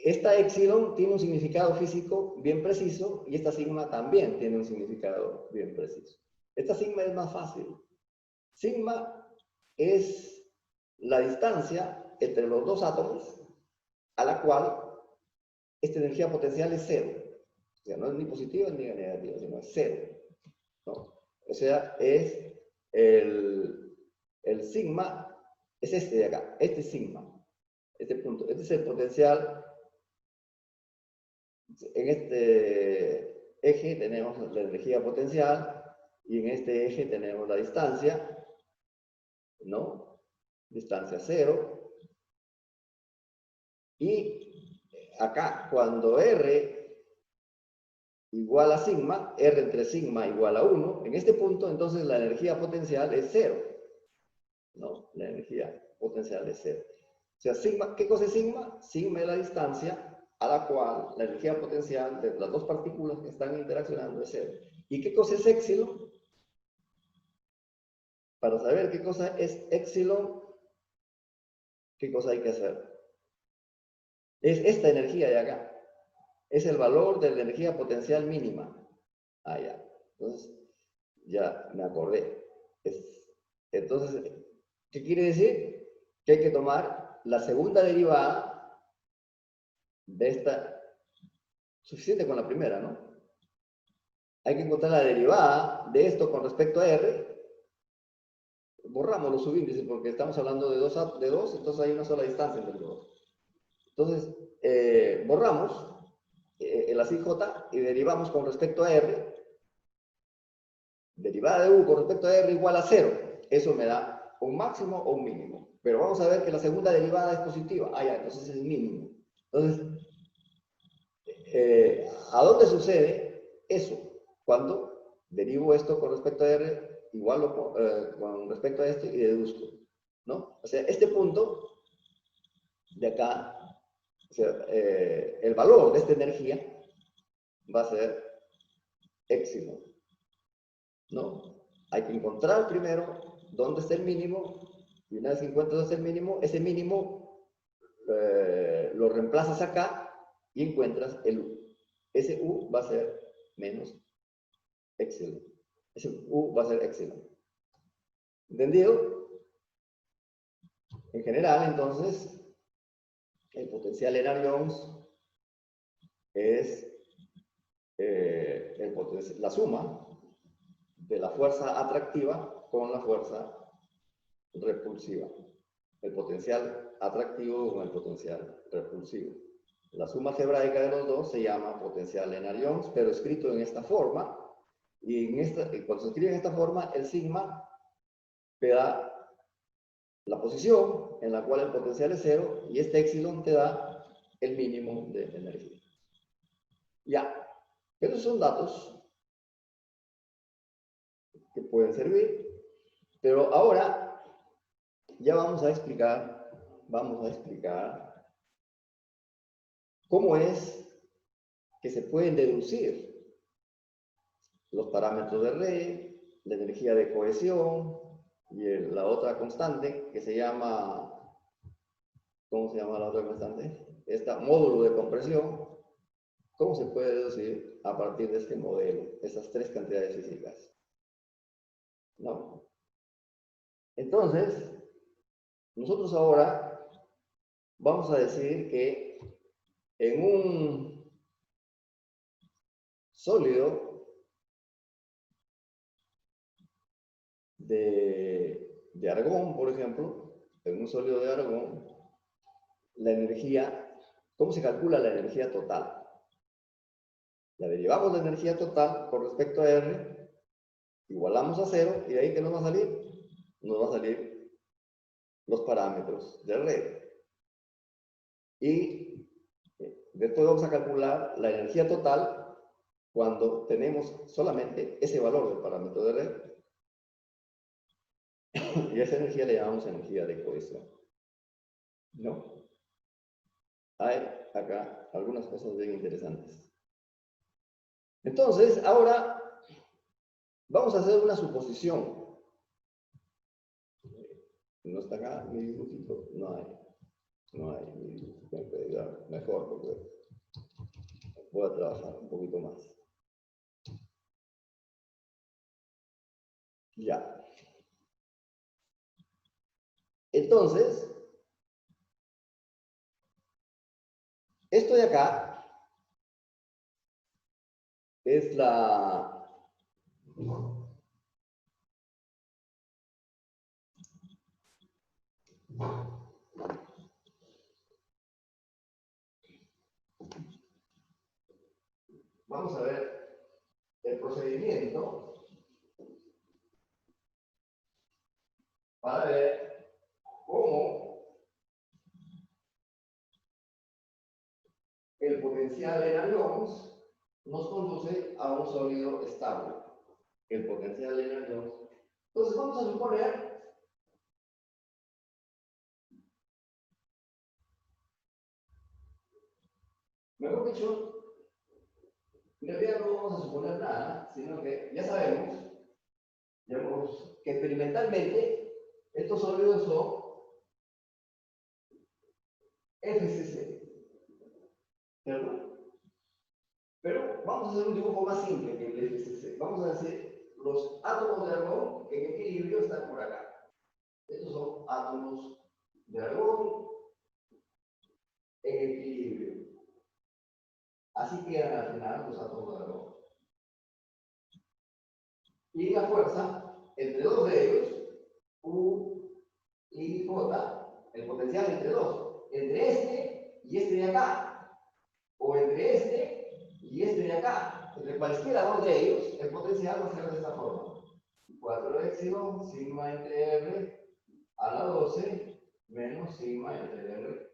esta épsilon tiene un significado físico bien preciso y esta sigma también tiene un significado bien preciso. Esta sigma es más fácil. Sigma es la distancia entre los dos átomos a la cual esta energía potencial es cero. O sea, no es ni positiva ni negativa, sino es cero, ¿no? O sea, es el sigma, es este de acá, este es sigma, este punto. Este es el potencial. En este eje tenemos la energía potencial y en este eje tenemos la distancia, ¿no? Distancia cero. Y acá, cuando R igual a sigma, R entre sigma igual a 1, en este punto entonces la energía potencial es cero, ¿no? La energía potencial es cero. O sea, sigma, ¿qué cosa es sigma? Sigma es la distancia a la cual la energía potencial de las dos partículas que están interaccionando es cero. ¿Y qué cosa es épsilon? Para saber qué cosa es épsilon, ¿qué cosa hay que hacer? Es esta energía de acá. Es el valor de la energía potencial mínima. Ah, ya. Entonces, ya me acordé. Entonces, ¿qué quiere decir? Que hay que tomar la segunda derivada de esta, suficiente con la primera, ¿no? Hay que encontrar la derivada de esto con respecto a R. Borramos los subíndices porque estamos hablando de dos, entonces hay una sola distancia entre los dos. Entonces, borramos el así J y derivamos con respecto a R. Derivada de U con respecto a R igual a 0. Eso me da un máximo o un mínimo. Pero vamos a ver que la segunda derivada es positiva. Ah, ya, entonces es mínimo. Entonces, ¿a dónde sucede eso? Cuando derivo esto con respecto a R igual con respecto a esto y deduzco, ¿no? O sea, este punto de acá, o sea, el valor de esta energía va a ser épsilon, ¿no? Hay que encontrar primero dónde está el mínimo, y una vez que encuentras dónde está el mínimo, ese mínimo lo reemplazas acá y encuentras el U. Ese U va a ser menos epsilon. Ese U va a ser epsilon. ¿Entendido? En general, entonces, el potencial en arions es la suma de la fuerza atractiva con la fuerza repulsiva. El potencial atractivo con el potencial repulsivo. La suma algebraica de los dos se llama potencial en arions, pero escrito en esta forma. Y cuando se escribe en esta forma, el sigma te da la posición en la cual el potencial es cero y este epsilon te da el mínimo de energía. Ya, esos son datos que pueden servir, pero ahora ya vamos a explicar cómo es que se pueden deducir los parámetros de Rey, la energía de cohesión y la otra constante que se llama, ¿cómo se llama la otra constante? Módulo de compresión. ¿Cómo se puede deducir a partir de este modelo esas tres cantidades físicas? ¿No? Entonces, nosotros ahora vamos a decir que en un sólido de argón, por ejemplo, en un sólido de argón, la energía, ¿cómo se calcula la energía total? La derivamos la energía total con respecto a R, igualamos a 0, y de ahí ¿qué nos va a salir? Nos va a salir los parámetros de red. Y después vamos a calcular la energía total cuando tenemos solamente ese valor del parámetro de red. Y a esa energía le llamamos energía de cohesión. ¿No? Hay acá algunas cosas bien interesantes. Entonces, ahora vamos a hacer una suposición. No está acá mi dibujito, no hay mi dibujito, tengo que ayudar mejor porque voy a trabajar un poquito más. Ya. Entonces, esto de acá es vamos a ver el procedimiento para ver cómo el potencial en arions nos conduce a un sólido estable. El potencial en arions. Entonces vamos a suponer mejor dicho, en realidad no vamos a suponer nada, sino que ya sabemos que experimentalmente estos sólidos son FCC, ¿cierto? Pero vamos a hacer un dibujo más simple que el FCC. Vamos a decir, los átomos de argón en equilibrio están por acá. Estos son átomos de argón en equilibrio. Así quedan al final los átomos de argón. Y la fuerza entre dos de ellos, U y J, el potencial entre dos, entre este y este de acá, o entre este y este de acá, entre cualquiera dos de ellos, el potencial va a ser de esta forma. 4 epsilon, sigma entre R a la 12, menos sigma entre R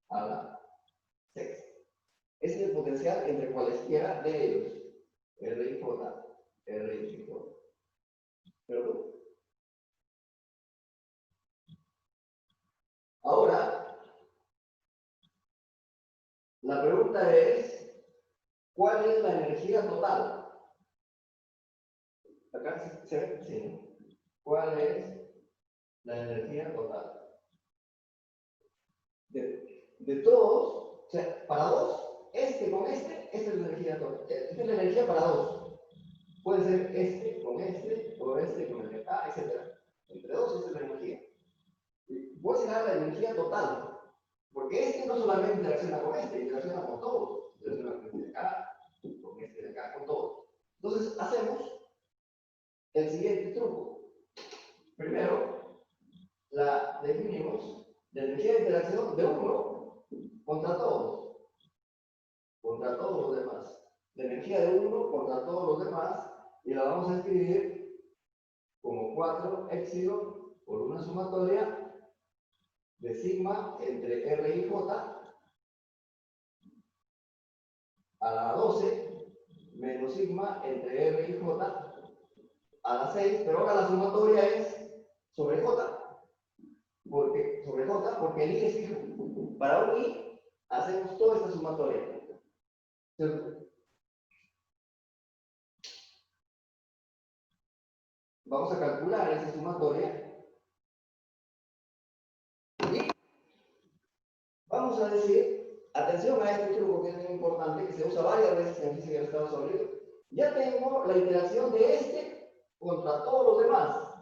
a la 6. Ese es el potencial entre cualesquiera de ellos, R y J, R y J. ¿Perdón? Ahora, la pregunta es, ¿cuál es la energía total? Acá se ve, sí. ¿Cuál es la energía total? De todos, o sea, para dos, este con este, esta es la energía total. Esta es la energía para dos. puede ser este con este, o este con el de acá, etc. Entre dos, esa es la energía. Voy a enseñar la energía total, porque este no solamente interacciona con este, interacciona con todos. Interacciona con este de acá, con este de acá, con todos. Entonces, hacemos el siguiente truco. Primero, la definimos la energía de interacción de uno contra todos los demás. La energía de uno contra todos los demás, y la vamos a escribir como 4 épsilon por una sumatoria de sigma entre R y J a la 12 menos sigma entre R y J a la 6, pero ahora la sumatoria es sobre J, porque el I es fijo. Para un I hacemos toda esta sumatoria, ¿cierto? Vamos a calcular esa sumatoria y vamos a decir, atención a este truco que es muy importante, que se usa varias veces en física del estado sólido. Ya tengo la interacción de este contra todos los demás.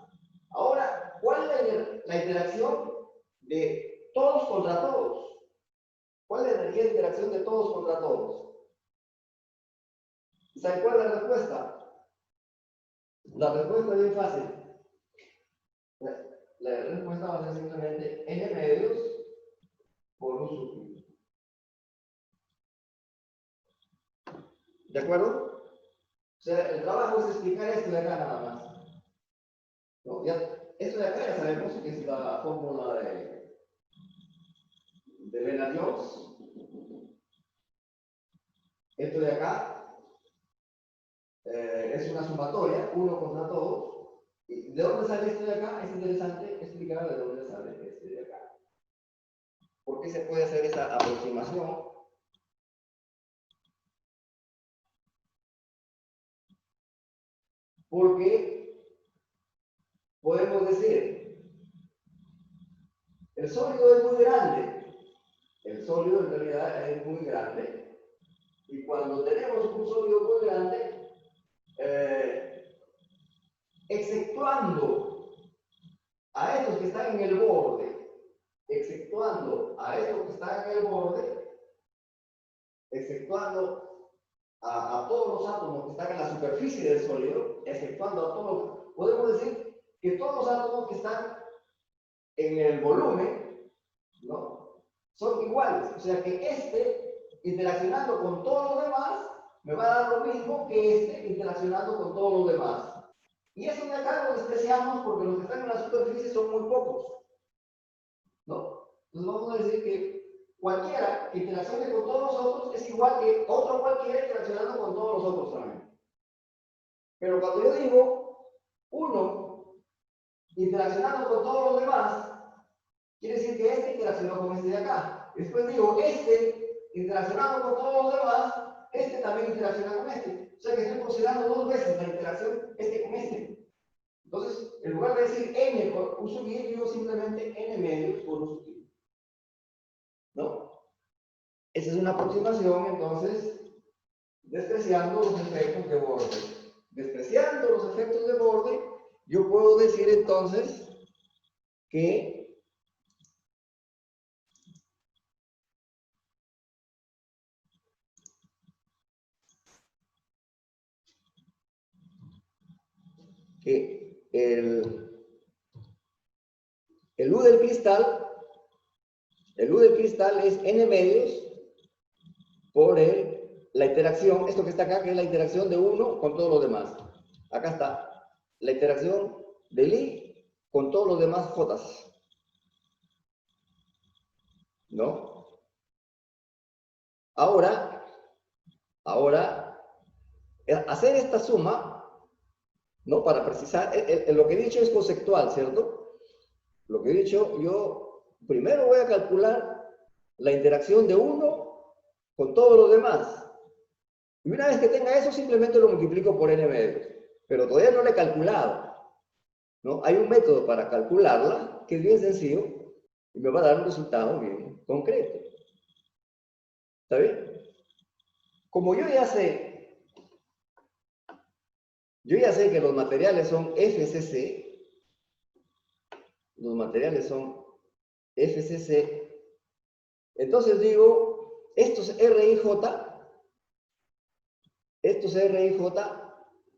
Ahora, ¿cuál es la interacción de todos contra todos? ¿Cuál es la energía de interacción de todos contra todos? ¿Saben cuál es la respuesta? La respuesta es bien fácil. La respuesta va a ser simplemente n medios por un sub. ¿De acuerdo? O sea, el trabajo es explicar esto de acá nada más. ¿No? Esto de acá ya sabemos que es la fórmula de Lennard-Jones. Esto de acá es una sumatoria, uno contra todos. ¿Y de dónde sale esto de acá? Es interesante explicar de dónde sale este de acá. ¿Por qué se puede hacer esa aproximación? Porque podemos decir, el sólido es muy grande. El sólido en realidad es muy grande. Y cuando tenemos un sólido muy grande, exceptuando a estos que están en el borde, exceptuando a estos que están en el borde, exceptuando a todos los átomos que están en la superficie del sólido, exceptuando a todos, podemos decir que todos los átomos que están en el volumen, ¿no?, son iguales. O sea que este, interaccionando con todos los demás, me va a dar lo mismo que este, interaccionando con todos los demás. Y eso de acá lo despreciamos porque los que están en la superficie son muy pocos, ¿no? Entonces vamos a decir que cualquiera que interaccione con todos los otros es igual que otro cualquiera interaccionando con todos los otros también. Pero cuando yo digo uno interaccionando con todos los demás, quiere decir que este interaccionó con este de acá. Después digo este interaccionando con todos los demás, este también interacciona con este. O sea que estoy considerando dos veces la interacción este con este. Entonces, en lugar de decir n por un sub i, digo simplemente n medios por un sub i. ¿No? Esa es una aproximación, entonces, despreciando los efectos de borde. Despreciando los efectos de borde, yo puedo decir entonces que el U del cristal es n medios por la interacción, esto que está acá, que es la interacción de uno con todos los demás. Acá está la interacción del I con todos los demás J. ¿No? Ahora, hacer esta suma, ¿no? Para precisar, lo que he dicho es conceptual, ¿cierto? Lo que he dicho, yo primero voy a calcular la interacción de uno con todos los demás. Y una vez que tenga eso, simplemente lo multiplico por n medios. Pero todavía no lo he calculado, ¿no? Hay un método para calcularla que es bien sencillo y me va a dar un resultado bien concreto. ¿Está bien? Como yo ya sé Yo ya sé que los materiales son FCC. Los materiales son FCC. Entonces digo, estos RIJ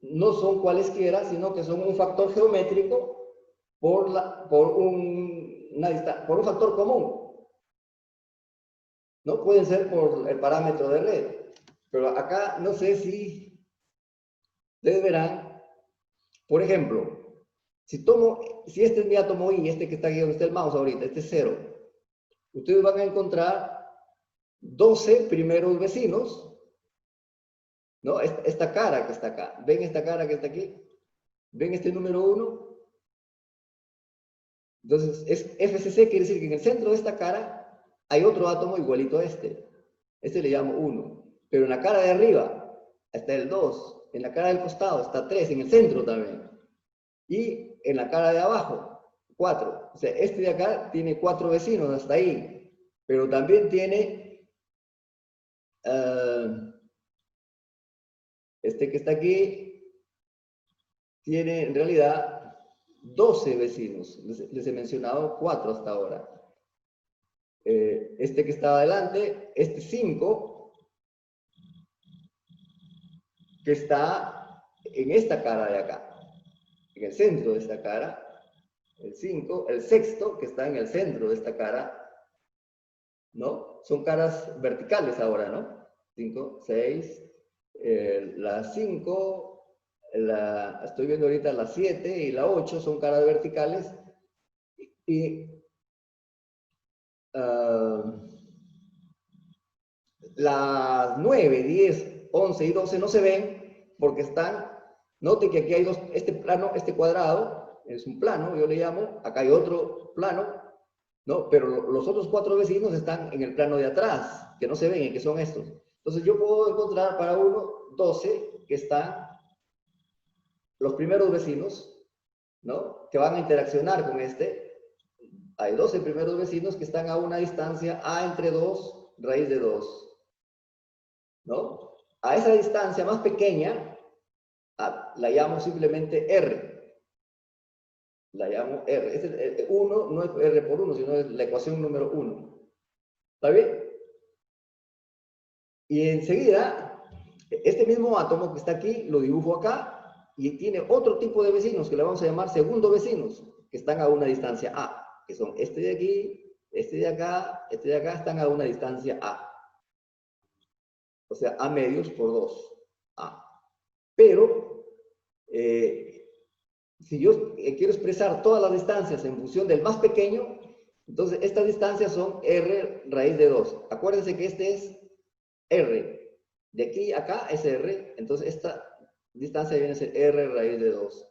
no son cualesquiera, sino que son un factor geométrico por un factor común. No pueden ser por el parámetro de red. Pero acá no sé si ustedes verán, por ejemplo, si este es mi átomo I, este que está aquí donde está el mouse ahorita, este es 0, ustedes van a encontrar 12 primeros vecinos, ¿no? Esta cara que está acá. ¿Ven esta cara que está aquí? ¿Ven este número 1? Entonces, FCC quiere decir que en el centro de esta cara hay otro átomo igualito a este. Este le llamo 1. Pero en la cara de arriba está el 2. En la cara del costado está 3. En el centro también. Y en la cara de abajo, 4. O sea, este de acá tiene 4 vecinos hasta ahí. Pero también tiene... este que está aquí tiene en realidad 12 vecinos. Les he mencionado 4 hasta ahora. Este que está adelante, este 5, que está en esta cara de acá, en el centro de esta cara. El 5, el sexto, que está en el centro de esta cara, ¿no? Son caras verticales ahora, ¿no? 5, 6, la 5, estoy viendo ahorita la 7 y la 8 son caras verticales. Y las 9, 10, 11 y 12 no se ven porque están, noten que aquí hay dos, este plano, este cuadrado, es un plano, yo le llamo, acá hay otro plano, ¿no? Pero los otros 4 vecinos están en el plano de atrás, que no se ven y que son estos. Entonces yo puedo encontrar para uno 12 que están los primeros vecinos, ¿no? Que van a interaccionar con este. Hay 12 primeros vecinos que están a una distancia A entre 2, raíz de 2, ¿no? A esa distancia más pequeña, la llamo simplemente R. La llamo R. 1 no es R por 1, sino es la ecuación número 1. ¿Está bien? Y enseguida, este mismo átomo que está aquí, lo dibujo acá, y tiene otro tipo de vecinos que le vamos a llamar segundo vecinos, que están a una distancia A, que son este de aquí, este de acá, están a una distancia A. O sea, A medios por 2. A. Pero, si yo quiero expresar todas las distancias en función del más pequeño, entonces estas distancias son R raíz de 2. Acuérdense que este es R. De aquí a acá es R, entonces esta distancia viene a ser R raíz de 2.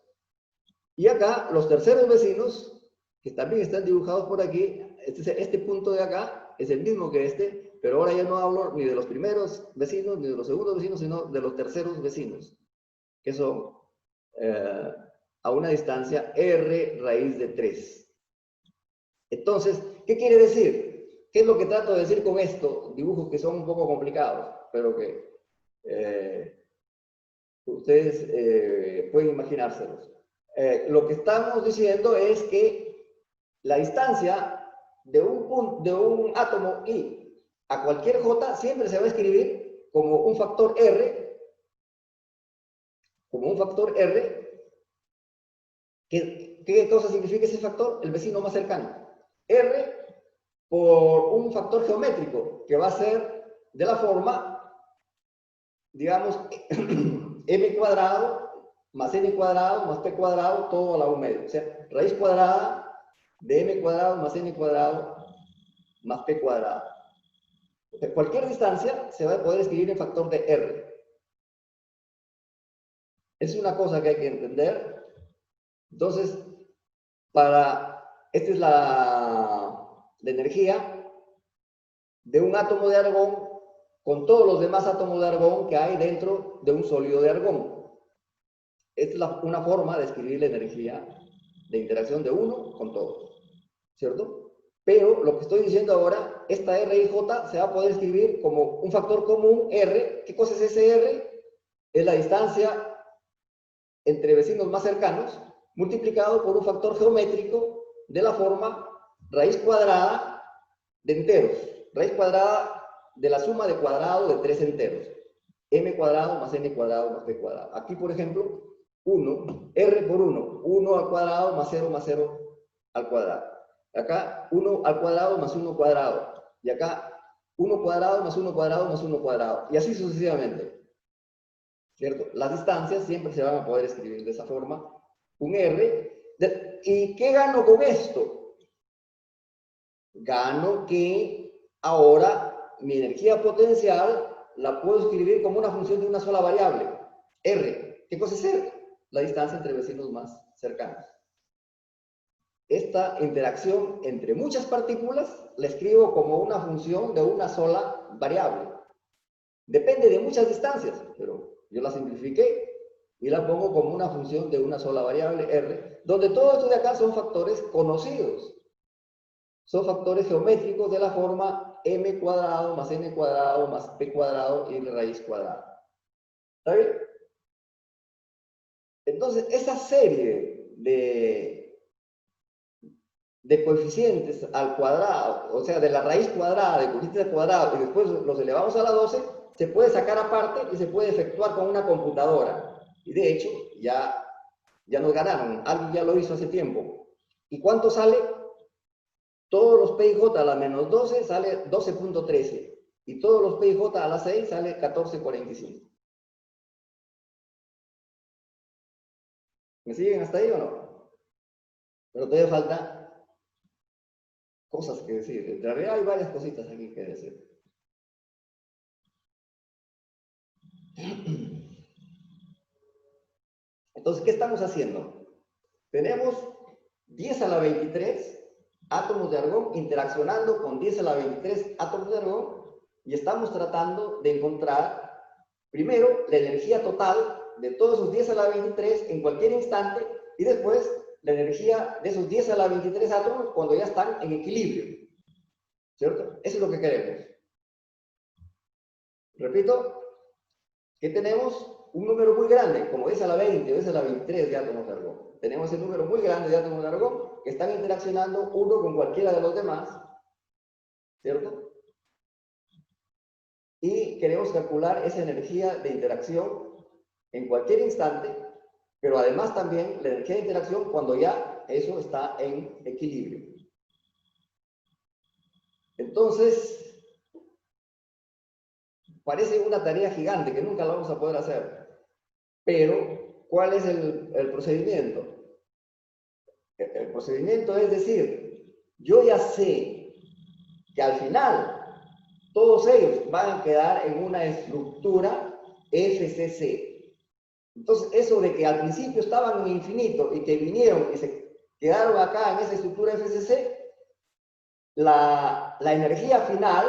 Y acá, los terceros vecinos, que también están dibujados por aquí, este punto de acá es el mismo que este, pero ahora ya no hablo ni de los primeros vecinos, ni de los segundos vecinos, sino de los terceros vecinos, que son a una distancia R raíz de 3. Entonces, ¿qué quiere decir? ¿Qué es lo que trato de decir con esto? Dibujos que son un poco complicados, pero que ustedes pueden imaginárselos. Lo que estamos diciendo es que la distancia de un átomo I a cualquier J siempre se va a escribir como un factor R, ¿Qué cosa significa ese factor? El vecino más cercano. R por un factor geométrico, que va a ser de la forma, digamos, m cuadrado más n cuadrado más p cuadrado, todo a la 1 medio. O sea, raíz cuadrada de m cuadrado más n cuadrado más p cuadrado. O sea, cualquier distancia se va a poder escribir en factor de R. Es una cosa que hay que entender. Entonces, esta es la energía de un átomo de argón con todos los demás átomos de argón que hay dentro de un sólido de argón. Esta es una forma de escribir la energía de interacción de uno con todos, ¿cierto? Pero lo que estoy diciendo ahora, esta R y J se va a poder escribir como un factor común R. ¿Qué cosa es ese R? Es la distancia entre vecinos más cercanos, multiplicado por un factor geométrico de la forma raíz cuadrada de enteros, raíz cuadrada de la suma de cuadrado de tres enteros, m cuadrado más n cuadrado más b cuadrado. Aquí, por ejemplo, 1, r por 1, 1 al cuadrado más 0 al cuadrado. Acá 1 al cuadrado más 1 cuadrado. Y acá 1 cuadrado más 1 cuadrado más 1 cuadrado. Y así sucesivamente. ¿Cierto? Las distancias siempre se van a poder escribir de esa forma. Un r. ¿Y qué gano con esto? Gano que ahora mi energía potencial la puedo escribir como una función de una sola variable. R. ¿Qué cosa es R? La distancia entre vecinos más cercanos. Esta interacción entre muchas partículas la escribo como una función de una sola variable. Depende de muchas distancias, pero yo la simplifiqué y la pongo como una función de una sola variable, R, donde todo esto de acá son factores conocidos. Son factores geométricos de la forma m cuadrado más n cuadrado más p cuadrado y raíz cuadrada. ¿Está bien? Entonces, esa serie de coeficientes al cuadrado, o sea, de la raíz cuadrada, de coeficientes al cuadrado, y después los elevamos a la 12, se puede sacar aparte y se puede efectuar con una computadora. Y de hecho, ya nos ganaron, alguien ya lo hizo hace tiempo. ¿Y cuánto sale? Todos los PIJ a la menos 12 sale 12.13, y todos los PIJ a la 6 sale 14.45. ¿Me siguen hasta ahí o no? Pero todavía falta cosas que decir. En realidad hay varias cositas aquí que decir. Entonces, ¿qué estamos haciendo? Tenemos 10 a la 23 átomos de argón interaccionando con 10 a la 23 átomos de argón y estamos tratando de encontrar primero la energía total de todos esos 10 a la 23 en cualquier instante y después la energía de esos 10 a la 23 átomos cuando ya están en equilibrio. ¿Cierto? Eso es lo que queremos. Repito, que tenemos un número muy grande, como 10 a la 20 o 10 a la 23 de átomos de argón. Tenemos ese número muy grande de átomos de argón que están interaccionando uno con cualquiera de los demás, ¿cierto? Y queremos calcular esa energía de interacción en cualquier instante, pero además también la energía de interacción cuando ya eso está en equilibrio. Entonces, parece una tarea gigante que nunca la vamos a poder hacer. Pero, ¿cuál es el procedimiento? El procedimiento es decir, yo ya sé que al final todos ellos van a quedar en una estructura FCC. Entonces, eso de que al principio estaban en infinito y que vinieron y se quedaron acá en esa estructura FCC, la energía final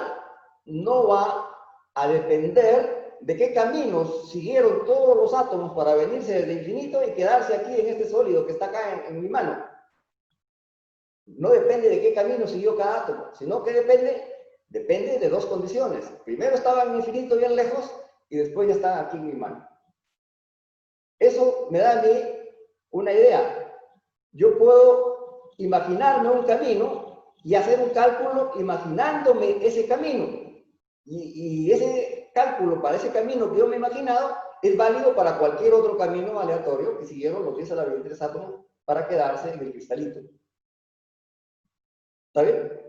no va a depender de qué caminos siguieron todos los átomos para venirse desde infinito y quedarse aquí en este sólido que está acá en mi mano. No depende de qué camino siguió cada átomo, sino que depende de dos condiciones. Primero estaban en infinito bien lejos y después ya están aquí en mi mano. Eso me da a mí una idea. Yo puedo imaginarme un camino y hacer un cálculo imaginándome ese camino. Y ese cálculo para ese camino que yo me he imaginado es válido para cualquier otro camino aleatorio que siguieron los 10 a la 23 átomos para quedarse en el cristalito. ¿Está bien?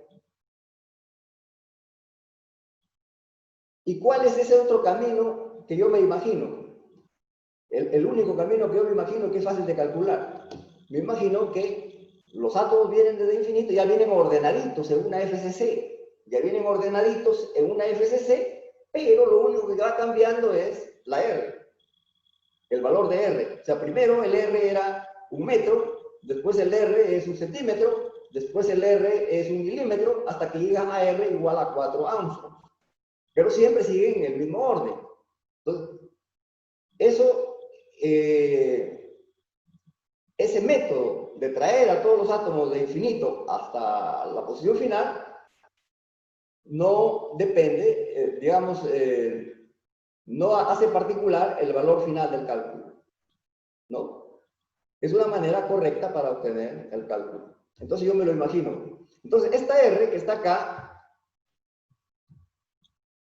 ¿Y cuál es ese otro camino que yo me imagino? El único camino que yo me imagino que es fácil de calcular. Me imagino que los átomos vienen desde infinito y ya vienen ordenaditos en una FCC. Ya vienen ordenaditos en una FCC, pero lo único que va cambiando es la R. El valor de R. O sea, primero el R era 1 metro, después el R es 1 centímetro, después el R es 1 milímetro, hasta que llega a R igual a 4 Angstrom. Pero siempre siguen en el mismo orden. Entonces, ese método de traer a todos los átomos de infinito hasta la posición final no depende, no hace particular el valor final del cálculo, ¿no? Es una manera correcta para obtener el cálculo. Entonces yo me lo imagino. Entonces esta R que está acá,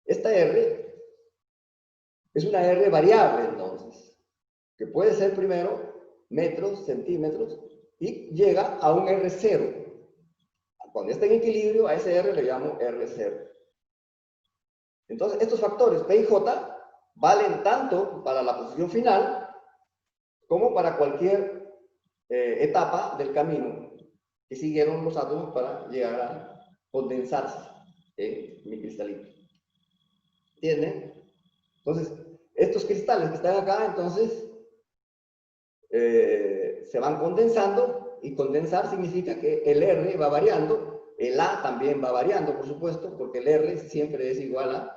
esta R es una R variable entonces, que puede ser primero metros, centímetros, y llega a un R0. Cuando está en equilibrio, a ese R le llamo R0. Entonces estos factores P y J valen tanto para la posición final como para cualquier etapa del camino que siguieron los átomos para llegar a condensarse en mi cristalito. ¿Entienden? Entonces, estos cristales que están acá, entonces, se van condensando, y condensar significa que el R va variando, el A también va variando, por supuesto, porque el R siempre es igual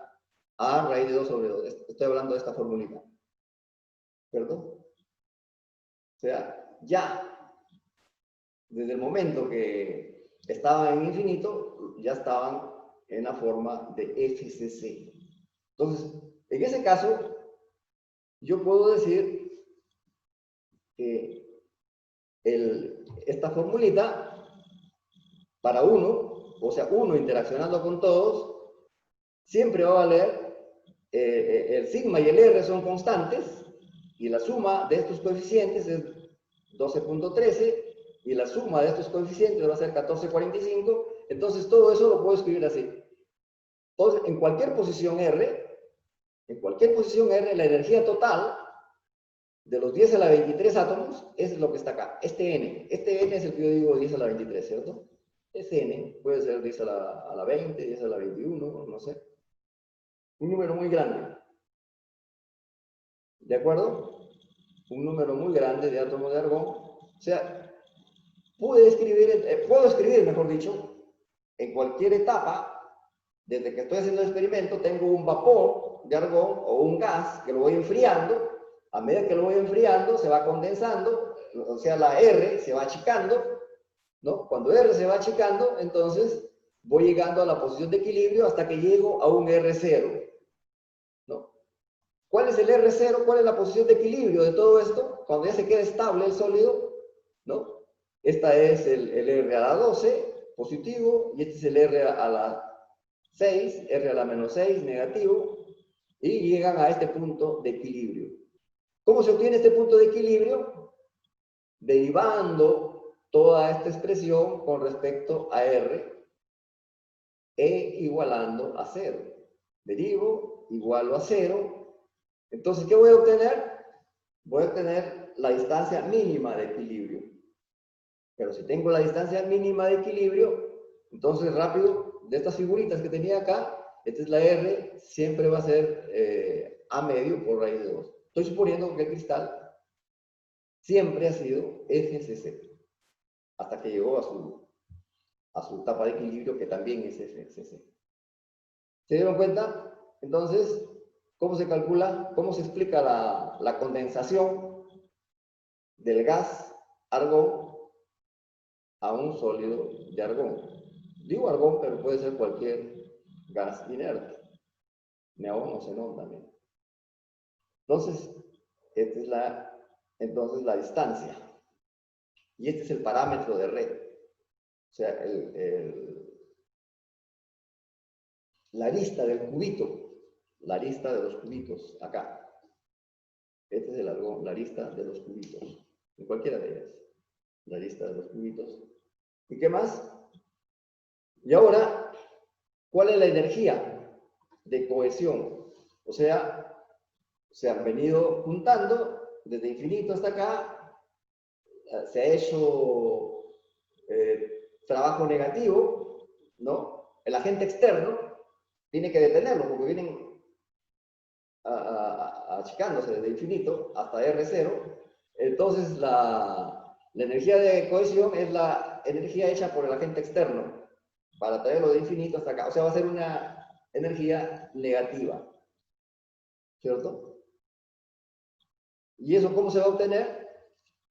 a raíz de 2 sobre 2. Estoy hablando de esta formulita. ¿Perdón? O sea, ya, desde el momento que estaban en infinito, ya estaban en la forma de FCC. Entonces, en ese caso, yo puedo decir que esta formulita, para uno, o sea, uno interaccionando con todos, siempre va a valer, el sigma y el R son constantes, y la suma de estos coeficientes es 12.13, y la suma de estos coeficientes va a ser 14.45, entonces todo eso lo puedo escribir así. Entonces, en cualquier posición R, la energía total de los 10 a la 23 átomos es lo que está acá. Este N es el que yo digo 10 a la 23, ¿cierto? Ese N puede ser 10 a la 20, 10 a la 21, no sé. Un número muy grande. ¿De acuerdo? Un número muy grande de átomos de argón. O sea, puedo escribir, mejor dicho, en cualquier etapa, desde que estoy haciendo el experimento, tengo un vapor de argón o un gas que lo voy enfriando. A medida que lo voy enfriando, se va condensando, o sea, la R se va achicando, ¿no? Cuando R se va achicando, entonces voy llegando a la posición de equilibrio hasta que llego a un R0, ¿no? ¿Cuál es el R0? ¿Cuál es la posición de equilibrio de todo esto? Cuando ya se queda estable el sólido, ¿no? Esta es el R a la 12, positivo, y este es el R a la 6, R a la menos 6, negativo, y llegan a este punto de equilibrio. ¿Cómo se obtiene este punto de equilibrio? Derivando toda esta expresión con respecto a R e igualando a 0. Derivo, igualo a 0. Entonces, ¿qué voy a obtener? Voy a obtener la distancia mínima de equilibrio. Pero si tengo la distancia mínima de equilibrio, entonces rápido, de estas figuritas que tenía acá, esta es la R, siempre va a ser A medio por raíz de 2. Estoy suponiendo que el cristal siempre ha sido FCC, hasta que llegó a su etapa de equilibrio, que también es FCC. ¿Se dieron cuenta? Entonces, ¿cómo se calcula, cómo se explica la condensación del gas argón a un sólido de argón? Digo argón, pero puede ser cualquier gas inerte, neón o xenón también. Entonces, esta es la distancia. Y este es el parámetro de red. O sea, la arista del cubito, la arista de los cubitos, acá. Este es el argón, la arista de los cubitos. En cualquiera de ellas. La arista de los cubitos. ¿Y qué más? Y ahora, ¿cuál es la energía de cohesión? O sea, se han venido juntando desde infinito hasta acá. Se ha hecho trabajo negativo, ¿no? El agente externo tiene que detenerlo porque vienen achicándose desde infinito hasta R0. Entonces, la energía de cohesión es la energía hecha por el agente externo para traerlo de infinito hasta acá. O sea, va a ser una energía negativa, ¿cierto? ¿Y eso cómo se va a obtener?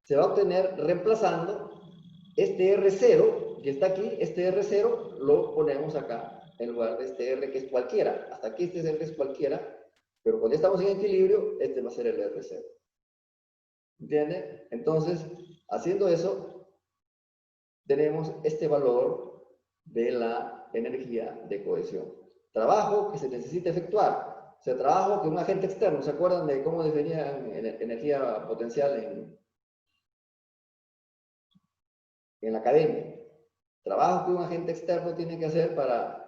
Se va a obtener reemplazando este R0 que está aquí. Este R0 lo ponemos acá en lugar de este R que es cualquiera. Hasta aquí este es el que es cualquiera, pero cuando estamos en equilibrio, este va a ser el R0. ¿Entienden? Entonces, Haciendo eso, tenemos este valor de la energía de cohesión. Trabajo que se necesita efectuar. O sea, trabajo que un agente externo, ¿se acuerdan de cómo definían energía potencial en la academia? Trabajo que un agente externo tiene que hacer para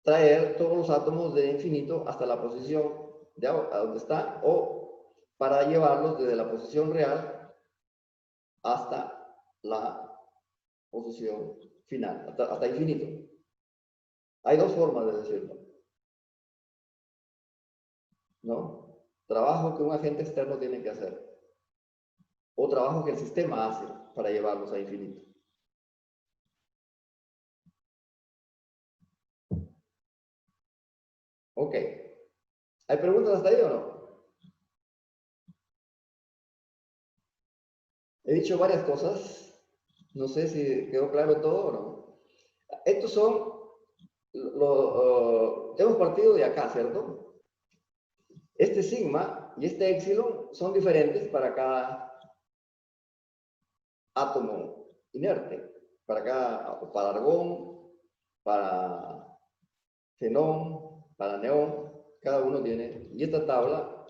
traer todos los átomos de infinito hasta la posición de a donde está, o para llevarlos desde la posición real hasta la posición final, hasta infinito. Hay dos formas de decirlo, ¿no? Trabajo que un agente externo tiene que hacer, o trabajo que el sistema hace para llevarlos a infinito. Ok. ¿Hay preguntas hasta ahí o no? He dicho varias cosas. No sé si quedó claro todo o no. Estos son, hemos partido de acá, ¿cierto? Este sigma y este épsilon son diferentes para cada átomo inerte. Para argón, para xenón, para neón, cada uno tiene. Y esta tabla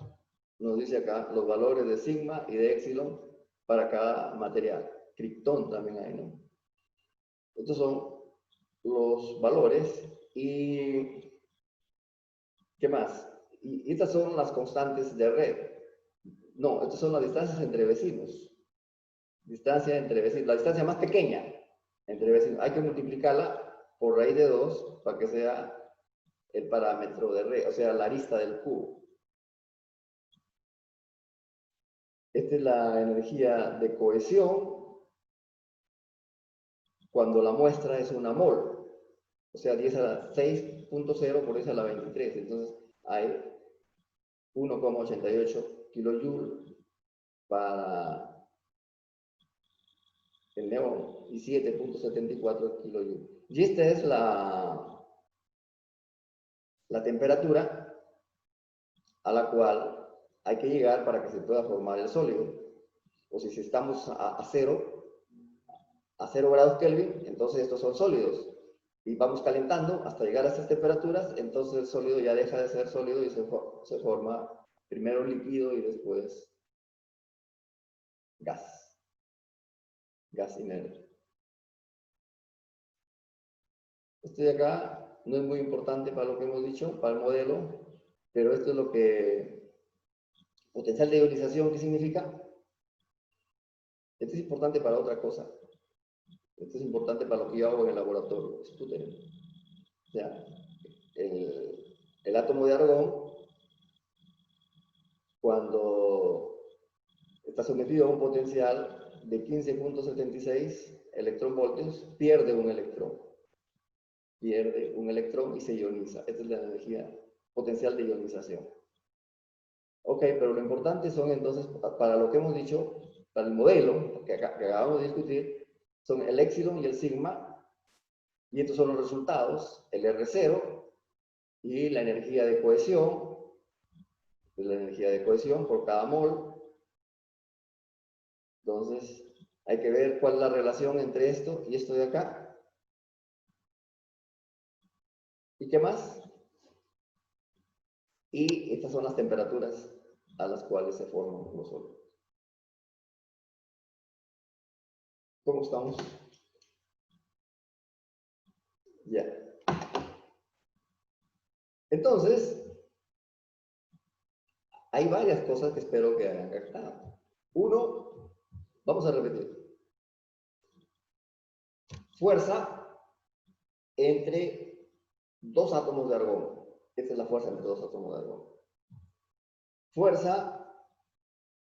nos dice acá los valores de sigma y de épsilon para cada material. Criptón también hay, ¿no? Estos son los valores y ¿qué más? Y estas son las constantes de red. No, estas son las distancias entre vecinos. Distancia entre vecinos, la distancia más pequeña entre vecinos. Hay que multiplicarla por raíz de 2 para que sea el parámetro de red, o sea, la arista del cubo. Esta es la energía de cohesión cuando la muestra es una mol. O sea, 10 a la 6.0 por 10 a la 23. Entonces, hay 1,88 kilojoules para el neón y 7.74 kilojoules. Y esta es la temperatura a la cual hay que llegar para que se pueda formar el sólido. O si estamos a 0 grados Kelvin, entonces estos son sólidos. Y vamos calentando hasta llegar a estas temperaturas, entonces el sólido ya deja de ser sólido y se forma primero líquido y después gas inerte. Este de acá no es muy importante para lo que hemos dicho, para el modelo, pero esto es lo que potencial de ionización, ¿qué significa? Esto es importante para otra cosa. Esto es importante para lo que yo hago en el laboratorio. O sea, el átomo de argón, cuando está sometido a un potencial de 15.76 electronvoltios, pierde un electrón. Pierde un electrón y se ioniza. Esta es la energía potencial de ionización. Ok, pero lo importante son entonces, para lo que hemos dicho, para el modelo que acabamos de discutir, son el épsilon y el sigma, y estos son los resultados, el R0 y la energía de cohesión, por cada mol. Entonces, hay que ver cuál es la relación entre esto y esto de acá. ¿Y qué más? Y estas son las temperaturas a las cuales se forman los sólidos. ¿Cómo estamos? Ya. Entonces, hay varias cosas que espero que hayan captado. Uno, vamos a repetir. Fuerza entre dos átomos de argón. Esta es la fuerza entre dos átomos de argón. Fuerza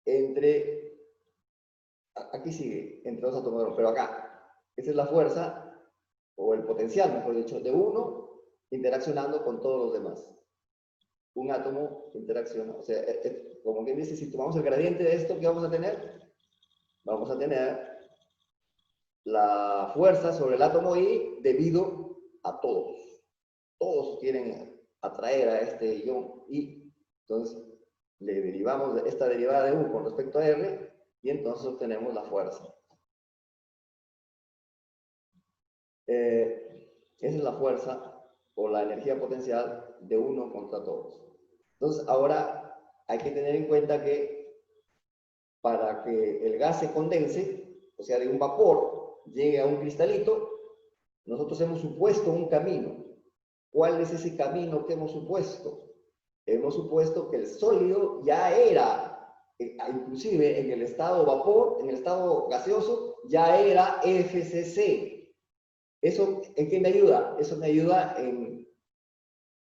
entre, aquí sigue, entre dos átomos de argón, pero acá. Esta es la fuerza, o el potencial, mejor dicho, de uno interaccionando con todos los demás. Un átomo interacciona, o sea, como quien dice, si tomamos el gradiente de esto, ¿qué vamos a tener? Vamos a tener la fuerza sobre el átomo I debido a todos. Todos quieren atraer a este ion I. Entonces, Le derivamos esta derivada de U con respecto a R y entonces obtenemos la fuerza. Esa es la fuerza o la energía potencial de uno contra todos. Entonces, ahora hay que tener en cuenta que para que el gas se condense, o sea, de un vapor, llegue a un cristalito, nosotros hemos supuesto un camino. ¿Cuál es ese camino que hemos supuesto? Hemos supuesto que el sólido ya era, inclusive en el estado vapor, en el estado gaseoso, ya era FCC. ¿Eso en qué me ayuda? Eso me ayuda en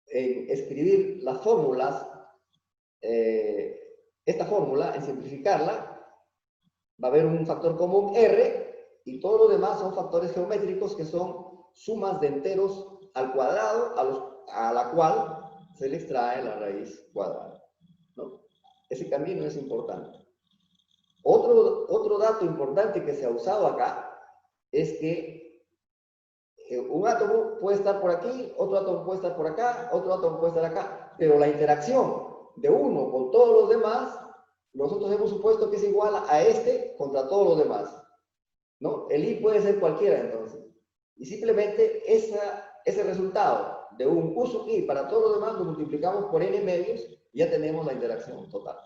escribir las fórmulas, esta fórmula, en simplificarla. Va a haber un factor común R y todo lo demás son factores geométricos que son sumas de enteros al cuadrado a la cual se le extrae la raíz cuadrada, ¿no? Ese camino es importante. Otro dato importante que se ha usado acá es que un átomo puede estar por aquí, otro átomo puede estar por acá, otro átomo puede estar acá, pero la interacción de uno con todos los demás, nosotros hemos supuesto que es igual a este contra todos los demás, ¿no? El I puede ser cualquiera entonces. Y simplemente ese resultado de un U sub I para todos los demás lo multiplicamos por N medios y ya tenemos la interacción total.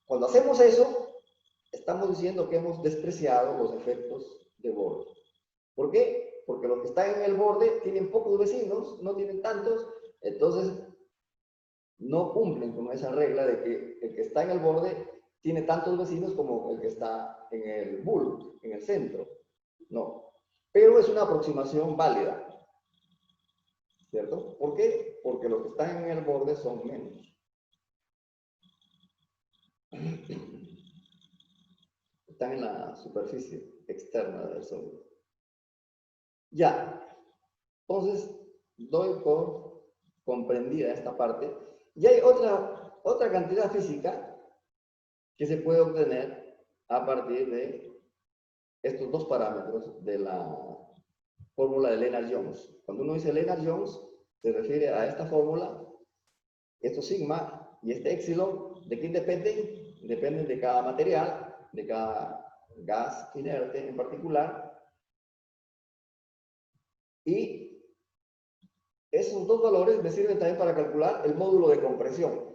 Cuando hacemos eso, estamos diciendo que hemos despreciado los efectos de borde. ¿Por qué? Porque los que están en el borde tienen pocos vecinos, no tienen tantos, entonces no cumplen con esa regla de que el que está en el borde tiene tantos vecinos como el que está en el bulb, en el centro. No. Pero es una aproximación válida. ¿Cierto? ¿Por qué? Porque los que están en el borde son menos. Están en la superficie externa del sólido. Ya. Entonces, doy por comprendida esta parte. Y hay otra cantidad física que se puede obtener a partir de estos dos parámetros de la fórmula de Lennard-Jones. Cuando uno dice Lennard-Jones, se refiere a esta fórmula, esto sigma y este epsilon. ¿De quién dependen? Dependen de cada material, de cada gas inerte en particular. Y esos dos valores me sirven también para calcular el módulo de compresión.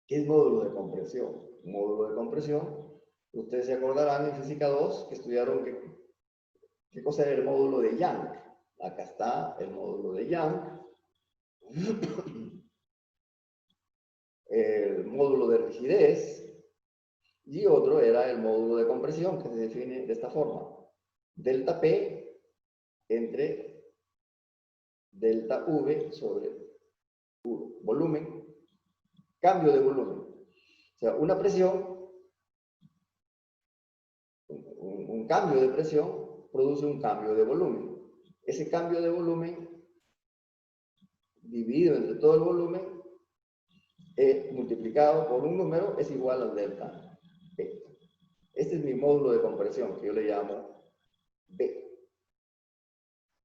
¿Qué es módulo de compresión? Módulo de compresión, ustedes se acordarán en Física 2 que estudiaron qué cosa era el módulo de Young. Acá está el módulo de Young. El módulo de rigidez. Y otro era el módulo de compresión, que se define de esta forma. Delta P entre delta V sobre volumen, cambio de volumen. O sea, una presión, un cambio de presión produce un cambio de volumen. Ese cambio de volumen dividido entre todo el volumen multiplicado por un número es igual al delta P. Este es mi módulo de compresión, que yo le llamo B.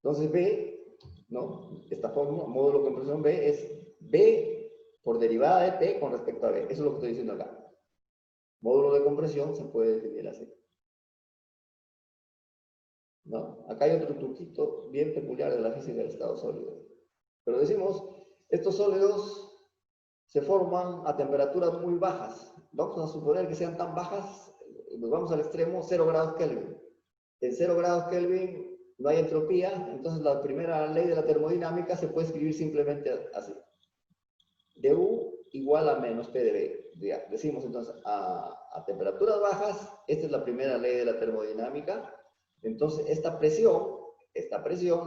Entonces B, ¿no? Esta fórmula, módulo de compresión B, es B por derivada de P con respecto a B. Eso es lo que estoy diciendo acá. Módulo de compresión se puede definir así. ¿No? Acá hay otro truquito bien peculiar de la física del estado sólido. Pero decimos, estos sólidos se forman a temperaturas muy bajas. Vamos a suponer que sean tan bajas, nos vamos al extremo, 0 grados Kelvin. En 0 grados Kelvin no hay entropía, entonces la primera ley de la termodinámica se puede escribir simplemente así. Du igual a menos P de B. Ya, decimos entonces, a temperaturas bajas, esta es la primera ley de la termodinámica. Entonces, esta presión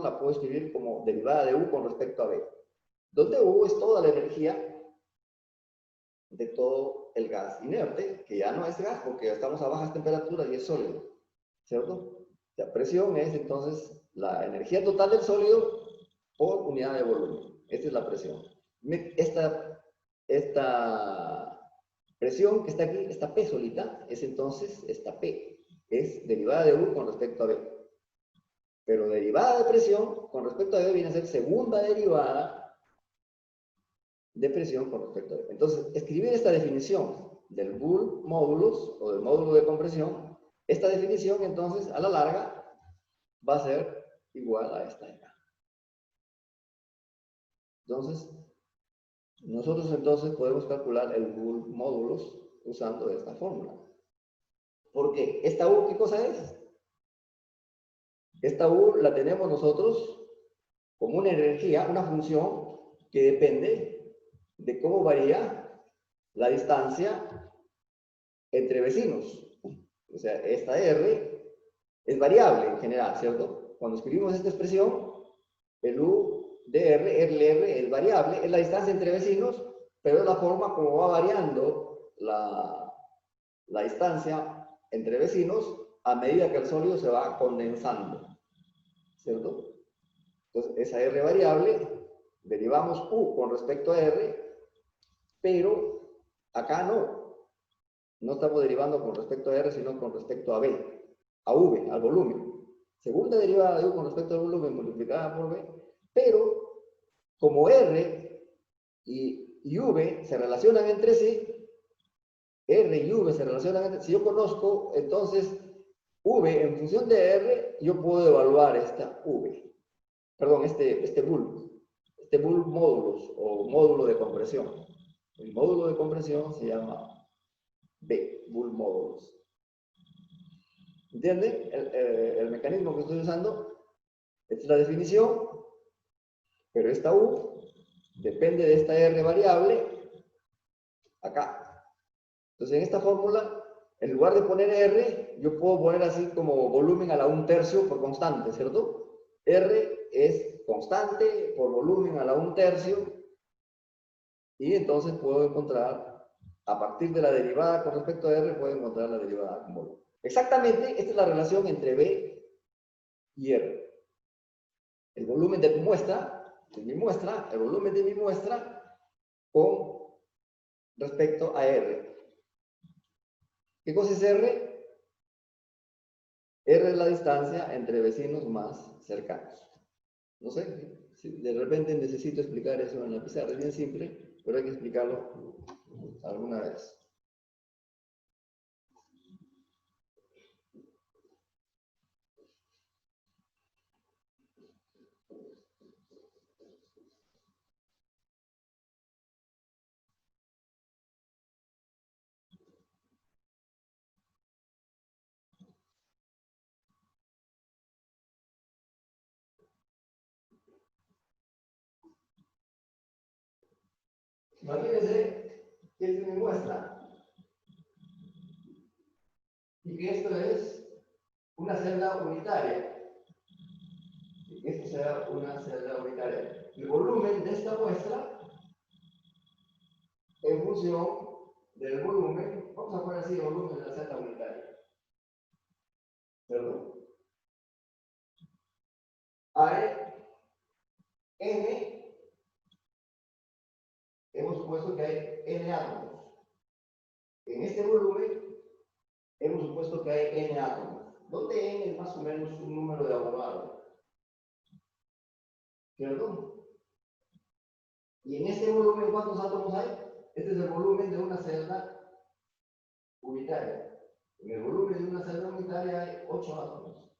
la puedo escribir como derivada de U con respecto a B. Donde U es toda la energía de todo el gas inerte, que ya no es gas porque estamos a bajas temperaturas y es sólido, ¿cierto? La presión es entonces la energía total del sólido por unidad de volumen. Esta es la presión. Esta presión que está aquí, esta P solita, es entonces esta P. Es derivada de U con respecto a B. Pero derivada de presión con respecto a B viene a ser segunda derivada de presión con respecto a B. Entonces, escribir esta definición del Bull módulos o del módulo de compresión, esta definición entonces a la larga va a ser igual a esta de acá. Entonces, nosotros entonces podemos calcular el Bull módulos usando esta fórmula. Porque esta U, ¿qué cosa es? Esta U la tenemos nosotros como una energía, una función que depende de cómo varía la distancia entre vecinos. O sea, esta R es variable en general, ¿cierto? Cuando escribimos esta expresión, el U de R es variable, es la distancia entre vecinos, pero es la forma como va variando la distancia entre vecinos a medida que el sólido se va condensando, ¿cierto? Entonces, esa R variable, derivamos U con respecto a R, pero acá no estamos derivando con respecto a R, sino con respecto a B, a V, al volumen. Segunda derivada de U con respecto al volumen multiplicada por B, pero como R y V se relacionan entre sí, R y V se relacionan entre sí, si yo conozco entonces V en función de R, yo puedo evaluar esta V. Perdón, este Bull módulos o módulo de compresión. El módulo de compresión se llama B, Bull módulos. ¿Entienden el mecanismo que estoy usando? Esta es la definición, pero esta U depende de esta R variable acá. Entonces, en esta fórmula, en lugar de poner R, yo puedo poner así como volumen a la 1/3 por constante, ¿cierto? R es constante por volumen a la 1/3, y entonces puedo encontrar, a partir de la derivada con respecto a R, puedo encontrar la derivada con volumen. Exactamente, esta es la relación entre B y R. El volumen de mi muestra, el volumen de mi muestra con respecto a R. ¿Qué cosa es R? R es la distancia entre vecinos más cercanos. No sé, si de repente necesito explicar eso en la pizarra, es bien simple, pero hay que explicarlo alguna vez. Imagínense que es mi muestra y que esto es una celda unitaria. Y que esto sea una celda unitaria. El volumen de esta muestra, en función del volumen, vamos a poner así el volumen de la celda unitaria. ¿Cierto? Hay N, hemos supuesto que hay N átomos. En este volumen, hemos supuesto que hay N átomos, donde N es más o menos un número de Avogadro. ¿Cierto? Y en este volumen, ¿cuántos átomos hay? Este es el volumen de una celda unitaria. En el volumen de una celda unitaria hay 8 átomos.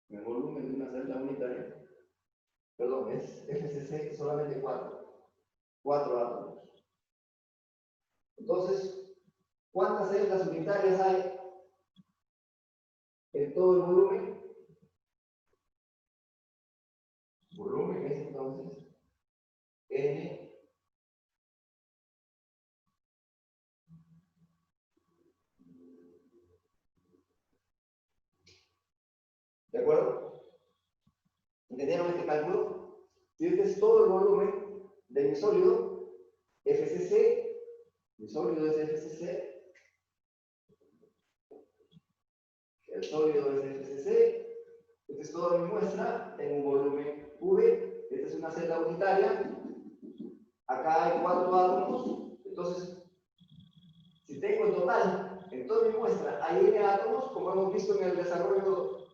En el volumen de una celda unitaria, perdón, es FCC solamente 4. 4 átomos. Entonces, ¿cuántas celdas unitarias hay en todo el volumen? Volumen es entonces N ¿de acuerdo? ¿Entendieron este cálculo? Si este es todo el volumen de mi sólido, FCC, mi sólido es FCC, el sólido es FCC, esta es toda mi muestra en un volumen V, esta es una celda unitaria, acá hay 4 átomos, entonces, si tengo en total, en toda mi muestra, hay N átomos, como hemos visto en el desarrollo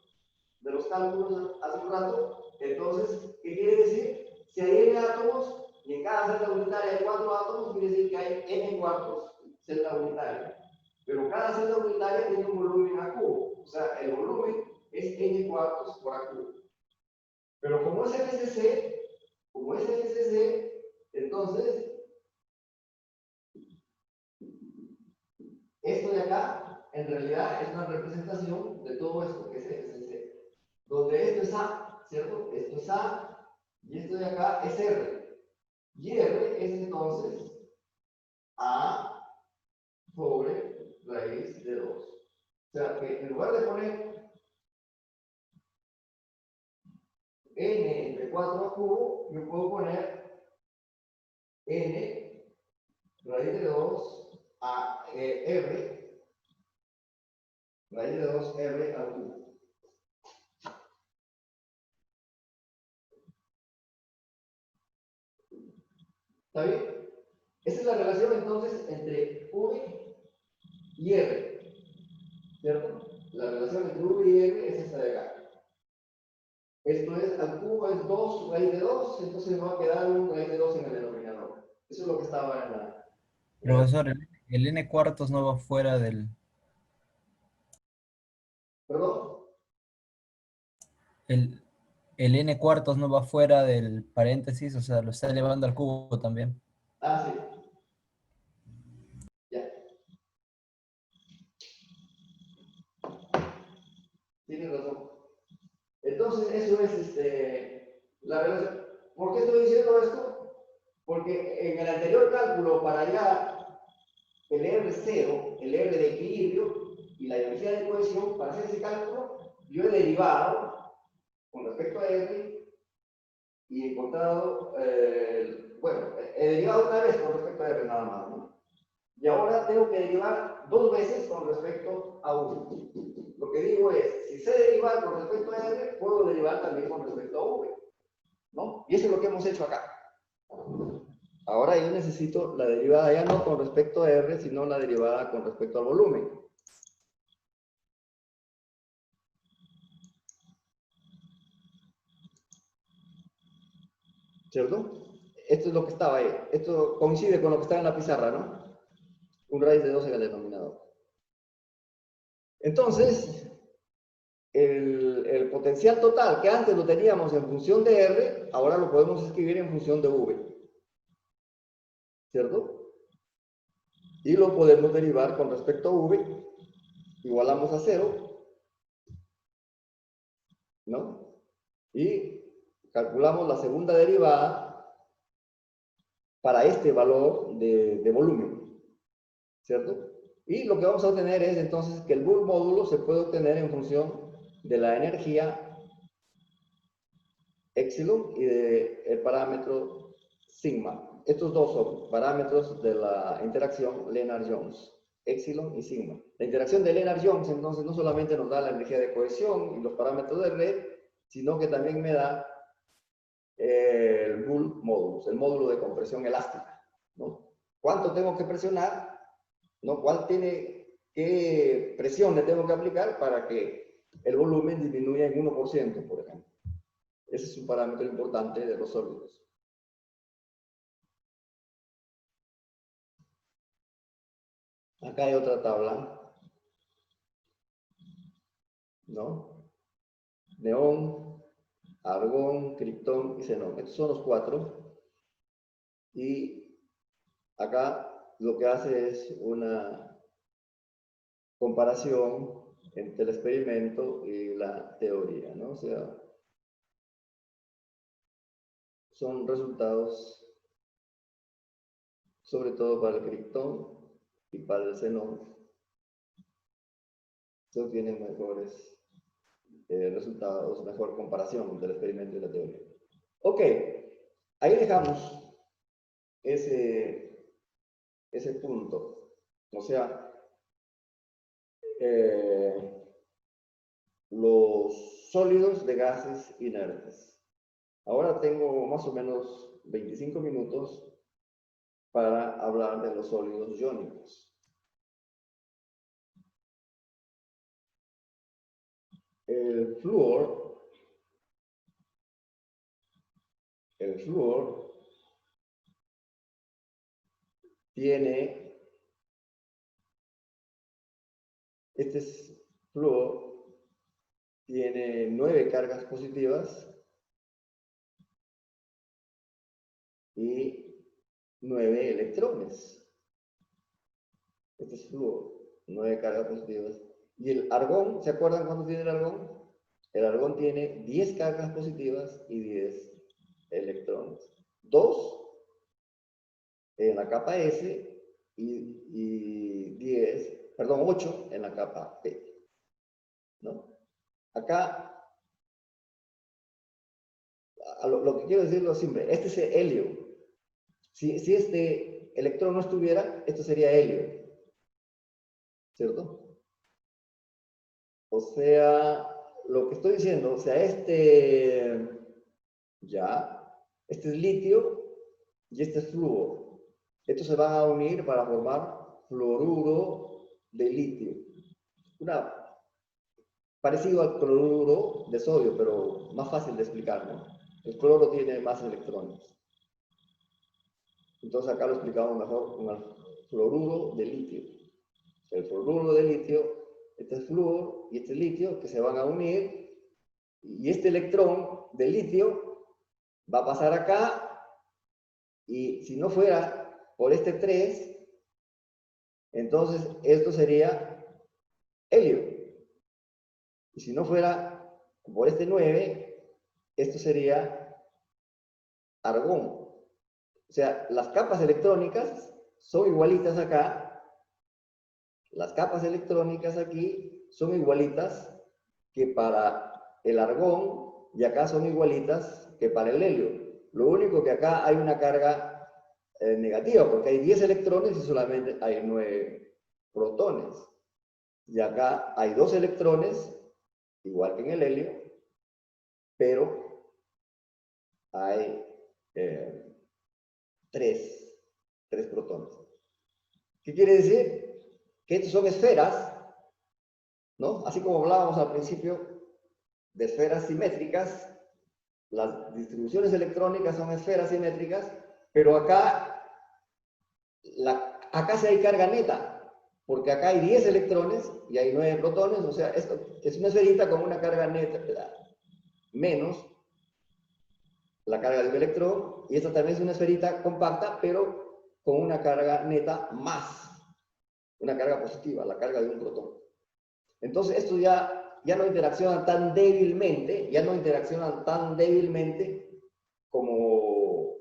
de los cálculos hace un rato, entonces, ¿qué quiere decir? Si hay n átomos y en cada celda unitaria hay 4 átomos, quiere decir que hay n cuartos celda unitaria. Pero cada celda unitaria tiene un volumen a cubo. O sea, el volumen es n cuartos por a cubo. Pero como es LCC, entonces esto de acá en realidad es una representación de todo esto que es LCC. Donde esto es A, ¿cierto? Esto es A y esto de acá es R. Y R es entonces A sobre raíz de 2. O sea que en lugar de poner n entre 4 a cubo, yo puedo poner n raíz de 2 a r, raíz de 2 r al cubo. ¿Está bien? Esa es la relación entonces entre V y R, ¿cierto? La relación entre V y R es esta de acá. Esto es, al cubo es 2 raíz de 2, entonces me va a quedar un raíz de 2 en el denominador. Eso es lo que estaba en la... Profesor, el n cuartos no va fuera del... ¿Perdón? El, el n cuartos no va fuera del paréntesis, o sea, lo está elevando al cubo también. Ah, sí. Ya. Tienes razón. Entonces, eso es la relación. ¿Por qué estoy diciendo esto? Porque en el anterior cálculo, para hallar el R0, el R de equilibrio y la energía de cohesión, para hacer ese cálculo, yo he derivado con respecto a R y he encontrado, bueno, he derivado una vez con respecto a R nada más, ¿no? Y ahora tengo que derivar 2 veces con respecto a 1. Lo que digo es, si sé derivar con respecto a R, puedo derivar también con respecto a V, ¿no? Y eso es lo que hemos hecho acá. Ahora yo necesito la derivada ya no con respecto a R, sino la derivada con respecto al volumen. ¿Cierto? Esto es lo que estaba ahí. Esto coincide con lo que está en la pizarra, ¿no? Un raíz de 2 en el denominador. Entonces, el potencial total que antes lo teníamos en función de R, ahora lo podemos escribir en función de V. ¿Cierto? Y lo podemos derivar con respecto a V. Igualamos a 0. ¿No? Y calculamos la segunda derivada para este valor de volumen, ¿cierto? Y lo que vamos a obtener es entonces que el Boole módulo se puede obtener en función de la energía epsilon y del parámetro sigma. Estos dos son parámetros de la interacción Lennard-Jones, epsilon y sigma. La interacción de Lennard-Jones entonces no solamente nos da la energía de cohesión y los parámetros de red, sino que también me da el Boole módulo, el módulo de compresión elástica, ¿no? ¿Cuánto tengo que presionar? ¿No? ¿Qué presión le tengo que aplicar para que el volumen disminuya en 1%, por ejemplo? Ese es un parámetro importante de los sólidos. Acá hay otra tabla, ¿no? Neón, argón, criptón y xenón. Estos son los 4. Y acá lo que hace es una comparación entre el experimento y la teoría, ¿no? O sea, son resultados sobre todo para el criptón y para el xenón. Se obtienen mejores resultados, mejor comparación del experimento y la teoría. Ok, ahí dejamos ese punto. O sea, los sólidos de gases inertes. Ahora tengo más o menos 25 minutos para hablar de los sólidos iónicos. El flúor el flúor tiene, este es flúor, tiene 9 cargas positivas y 9 electrones. Este es flúor, 9 cargas positivas. Y el argón, ¿se acuerdan cuánto tiene el argón? El argón tiene 10 cargas positivas y 10 electrones. 2 en la capa S y 10, perdón, 8 en la capa P. ¿No? Acá, lo que quiero decirlo simple, este es el helio. Si este electrón no estuviera, esto sería helio. ¿Cierto? O sea, lo que estoy diciendo, o sea, este es litio y este es flúor. Estos se van a unir para formar fluoruro de litio. Parecido al cloruro de sodio, pero más fácil de explicar, ¿no? El cloro tiene más electrones. Entonces acá lo explicamos mejor con el fluoruro de litio. El fluoruro de litio, este es flúor y este es litio, que se van a unir, y este electrón de litio va a pasar acá, y si no fuera por este 3, entonces esto sería helio. Y si no fuera por este 9, esto sería argón. O sea, las capas electrónicas son igualitas acá. Las capas electrónicas aquí son igualitas que para el argón y acá son igualitas que para el helio. Lo único que acá hay una carga negativa porque hay 10 electrones y solamente hay 9 protones. Y acá hay 2 electrones, igual que en el helio, pero hay 3 protones. ¿Qué quiere decir? Que estos son esferas, ¿no? Así como hablábamos al principio de esferas simétricas, las distribuciones electrónicas son esferas simétricas, pero acá sí hay carga neta, porque acá hay 10 electrones y hay 9 protones, o sea, esto es una esferita con una carga neta menos la carga de un electrón, y esta también es una esferita compacta, pero con una carga neta más una carga positiva, la carga de un protón. Entonces, estos ya no interaccionan tan débilmente, como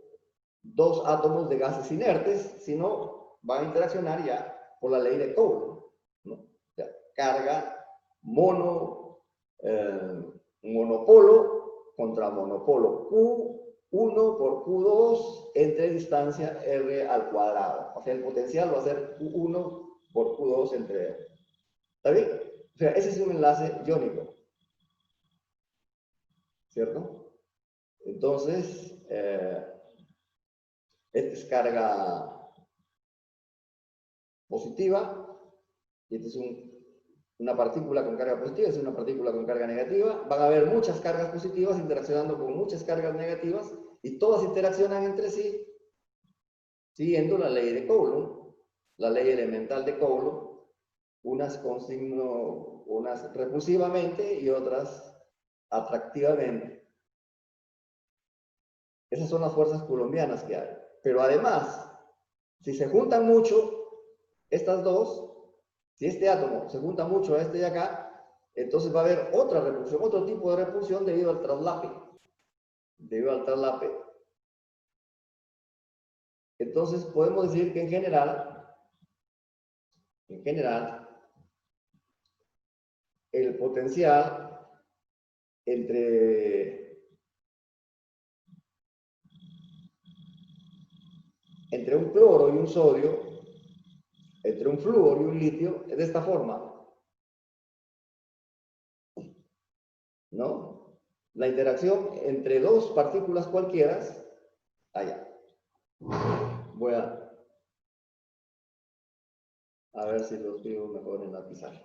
2 átomos de gases inertes, sino van a interaccionar ya por la ley de Coulomb, ¿no? O sea, carga monopolo contra monopolo. Q1 por Q2 entre distancia R al cuadrado. O sea, el potencial va a ser Q1 por Q2 entre R. ¿Está bien? O sea, ese es un enlace iónico. ¿Cierto? Entonces, esta es carga positiva, y esta es una partícula con carga positiva, esta es una partícula con carga negativa. Van a haber muchas cargas positivas interaccionando con muchas cargas negativas, y todas interaccionan entre sí siguiendo la ley de Coulomb, la ley elemental de Coulomb, unas repulsivamente y otras atractivamente. Esas son las fuerzas coulombianas que hay. Pero además, si se juntan mucho estas dos, si este átomo se junta mucho a este de acá, entonces va a haber otra repulsión, otro tipo de repulsión debido al traslape. Entonces podemos decir que en general, el potencial entre un cloro y un sodio, entre un flúor y un litio, es de esta forma, ¿no? La interacción entre dos partículas cualquiera, allá. Voy a ver si lo escribo mejor en la pizarra.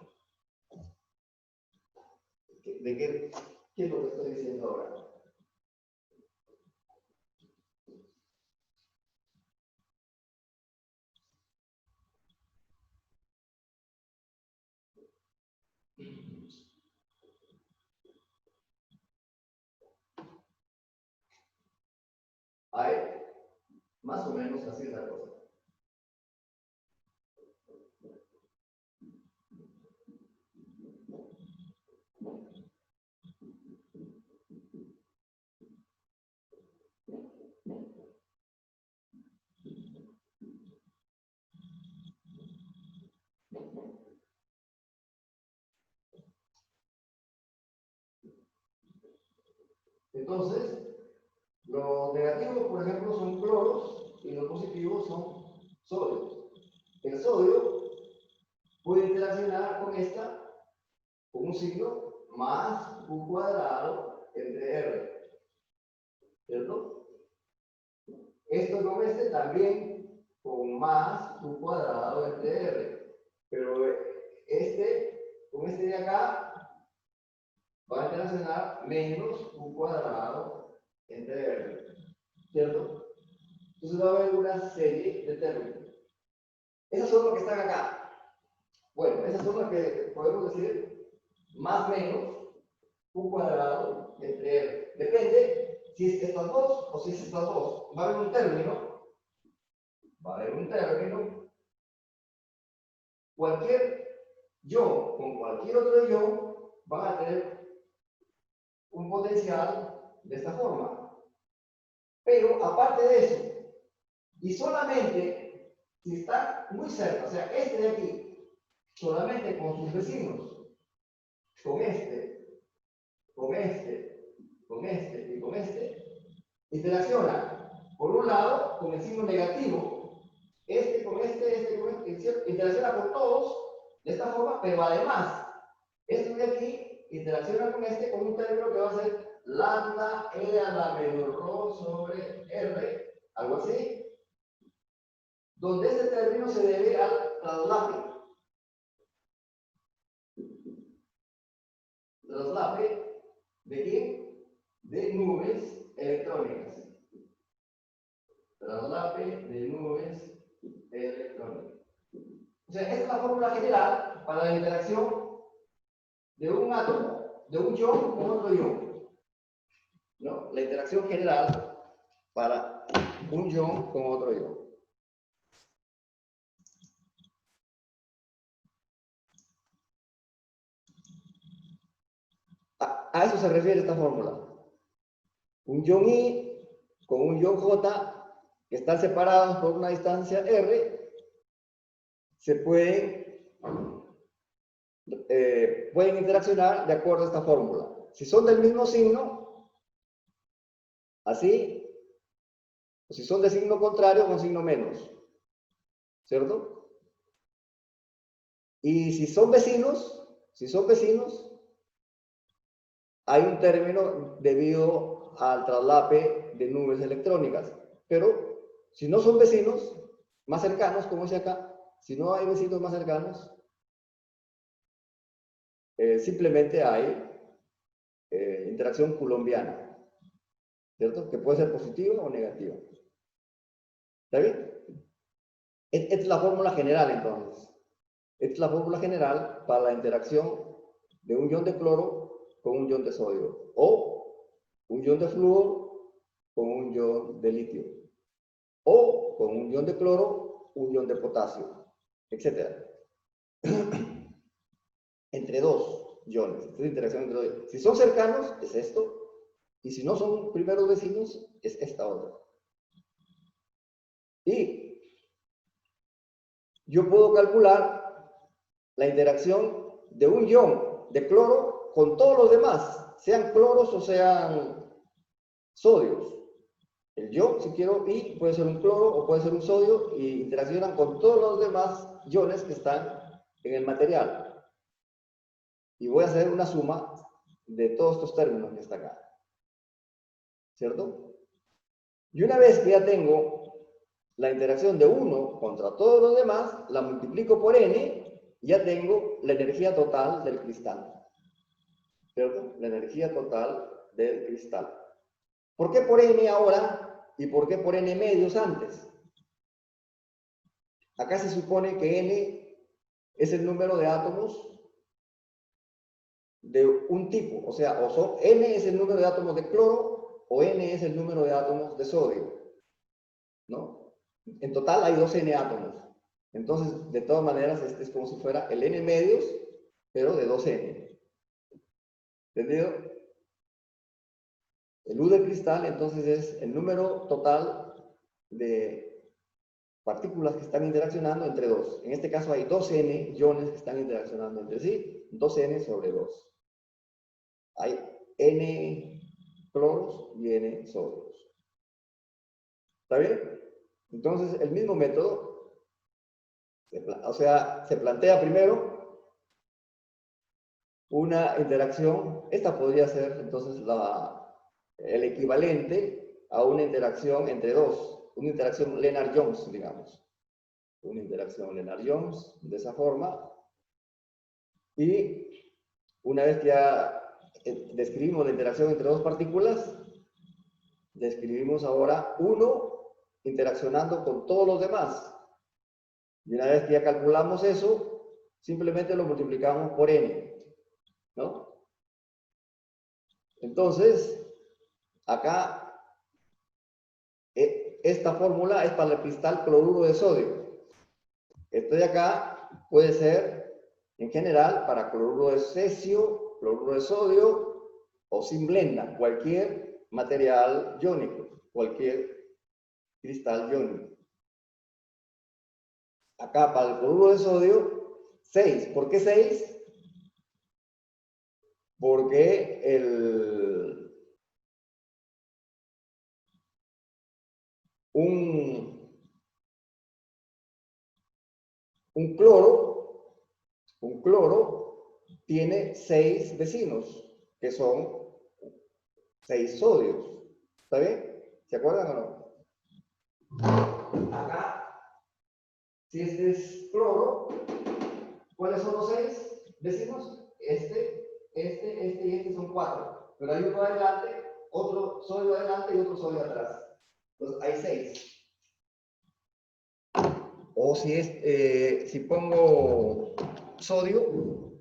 ¿Qué es lo que estoy diciendo ahora? Hay más o menos así la cosa. Entonces, los negativos, por ejemplo, son cloros y los positivos son sodios. El sodio puede interaccionar con esta, con un signo más Q cuadrado entre R. ¿Cierto? Esto con este también con más Q cuadrado entre R. Pero este, con este de acá, va a interaccionar menos Q cuadrado entre R. ¿Cierto? Entonces va a haber una serie de términos. Esas son las que están acá. Bueno, esas son las que podemos decir más menos Q cuadrado entre R. Depende si es estas dos o si es estas dos. Va a haber un término. Cualquier ion con cualquier otro ion van a tener un potencial de esta forma. Pero aparte de eso, y solamente si está muy cerca, o sea, este de aquí, solamente con sus vecinos, con este, con este, con este y con este, interacciona, por un lado, con el signo negativo, este con este con este, interacciona con todos de esta forma, pero además, este de aquí interacciona con este con un término que va a ser lambda E a la menor rho sobre R, algo así, donde este término se debe al traslape. ¿Traslape de quién? De nubes electrónicas. Traslape de nubes electrónicas. O sea, esta es la fórmula general para la interacción de un átomo, de un ion con otro ion. ¿No? La interacción general para un ion con otro ion. A eso se refiere esta fórmula. Un ion I con un ion J que están separados por una distancia R, se pueden interaccionar de acuerdo a esta fórmula. Si son del mismo signo, así, o si son de signo contrario, con signo menos. ¿Cierto? Y si son vecinos, hay un término debido al traslape de nubes electrónicas. Pero si no son vecinos más cercanos, como dice acá, si no hay vecinos más cercanos, simplemente hay interacción coulombiana, ¿cierto? Que puede ser positiva o negativa. ¿Está bien? Esta es la fórmula general, entonces. Esta es la fórmula general para la interacción de un ion de cloro con un ion de sodio, o un ion de flúor con un ion de litio, o con un ion de cloro, un ion de potasio, etc. Entre dos iones. Esta es interacción entre dos iones. Si son cercanos, es esto. Y si no son primeros vecinos, es esta otra. Y yo puedo calcular la interacción de un ion de cloro con todos los demás, sean cloros o sean sodios. El ion, si quiero, I, puede ser un cloro o puede ser un sodio, y interaccionan con todos los demás iones que están en el material. Y voy a hacer una suma de todos estos términos que está acá. ¿Cierto? Y una vez que ya tengo la interacción de 1 contra todos los demás, la multiplico por n, y ya tengo la energía total del cristal. ¿Cierto? La energía total del cristal. ¿Por qué por n ahora y por qué por n medios antes? Acá se supone que n es el número de átomos de un tipo, o sea, N es el número de átomos de cloro o N es el número de átomos de sodio, ¿no? En total hay 2N átomos. Entonces, de todas maneras, este es como si fuera el N medios, pero de 2N. ¿Entendido? El U del cristal, entonces, es el número total de partículas que están interaccionando entre 2. En este caso hay 2N iones que están interaccionando entre sí, 2N sobre 2. Hay N cloros y N sodios. ¿Está bien? Entonces, el mismo método, o sea, se plantea primero una interacción. Esta podría ser, entonces, el equivalente a una interacción entre dos, una interacción Lennard-Jones, digamos. Una interacción Lennard-Jones, de esa forma. Y una vez que ya describimos la interacción entre dos partículas, describimos ahora uno interaccionando con todos los demás. Y una vez que ya calculamos eso, simplemente lo multiplicamos por n, ¿no? Entonces, acá, esta fórmula es para el cristal cloruro de sodio. Esto de acá puede ser, en general, para cloruro de cesio, cloruro de sodio o sin blenda, cualquier material iónico, cualquier cristal iónico. Acá para el cloruro de sodio, 6. ¿Por qué 6? Porque un cloro tiene 6 vecinos, que son 6 sodios. ¿Está bien? ¿Se acuerdan o no? Acá, si este es cloro, ¿cuáles son los 6 vecinos? Este y este son 4. Pero hay uno adelante, otro sodio adelante y otro sodio atrás. Entonces hay 6. O si pongo sodio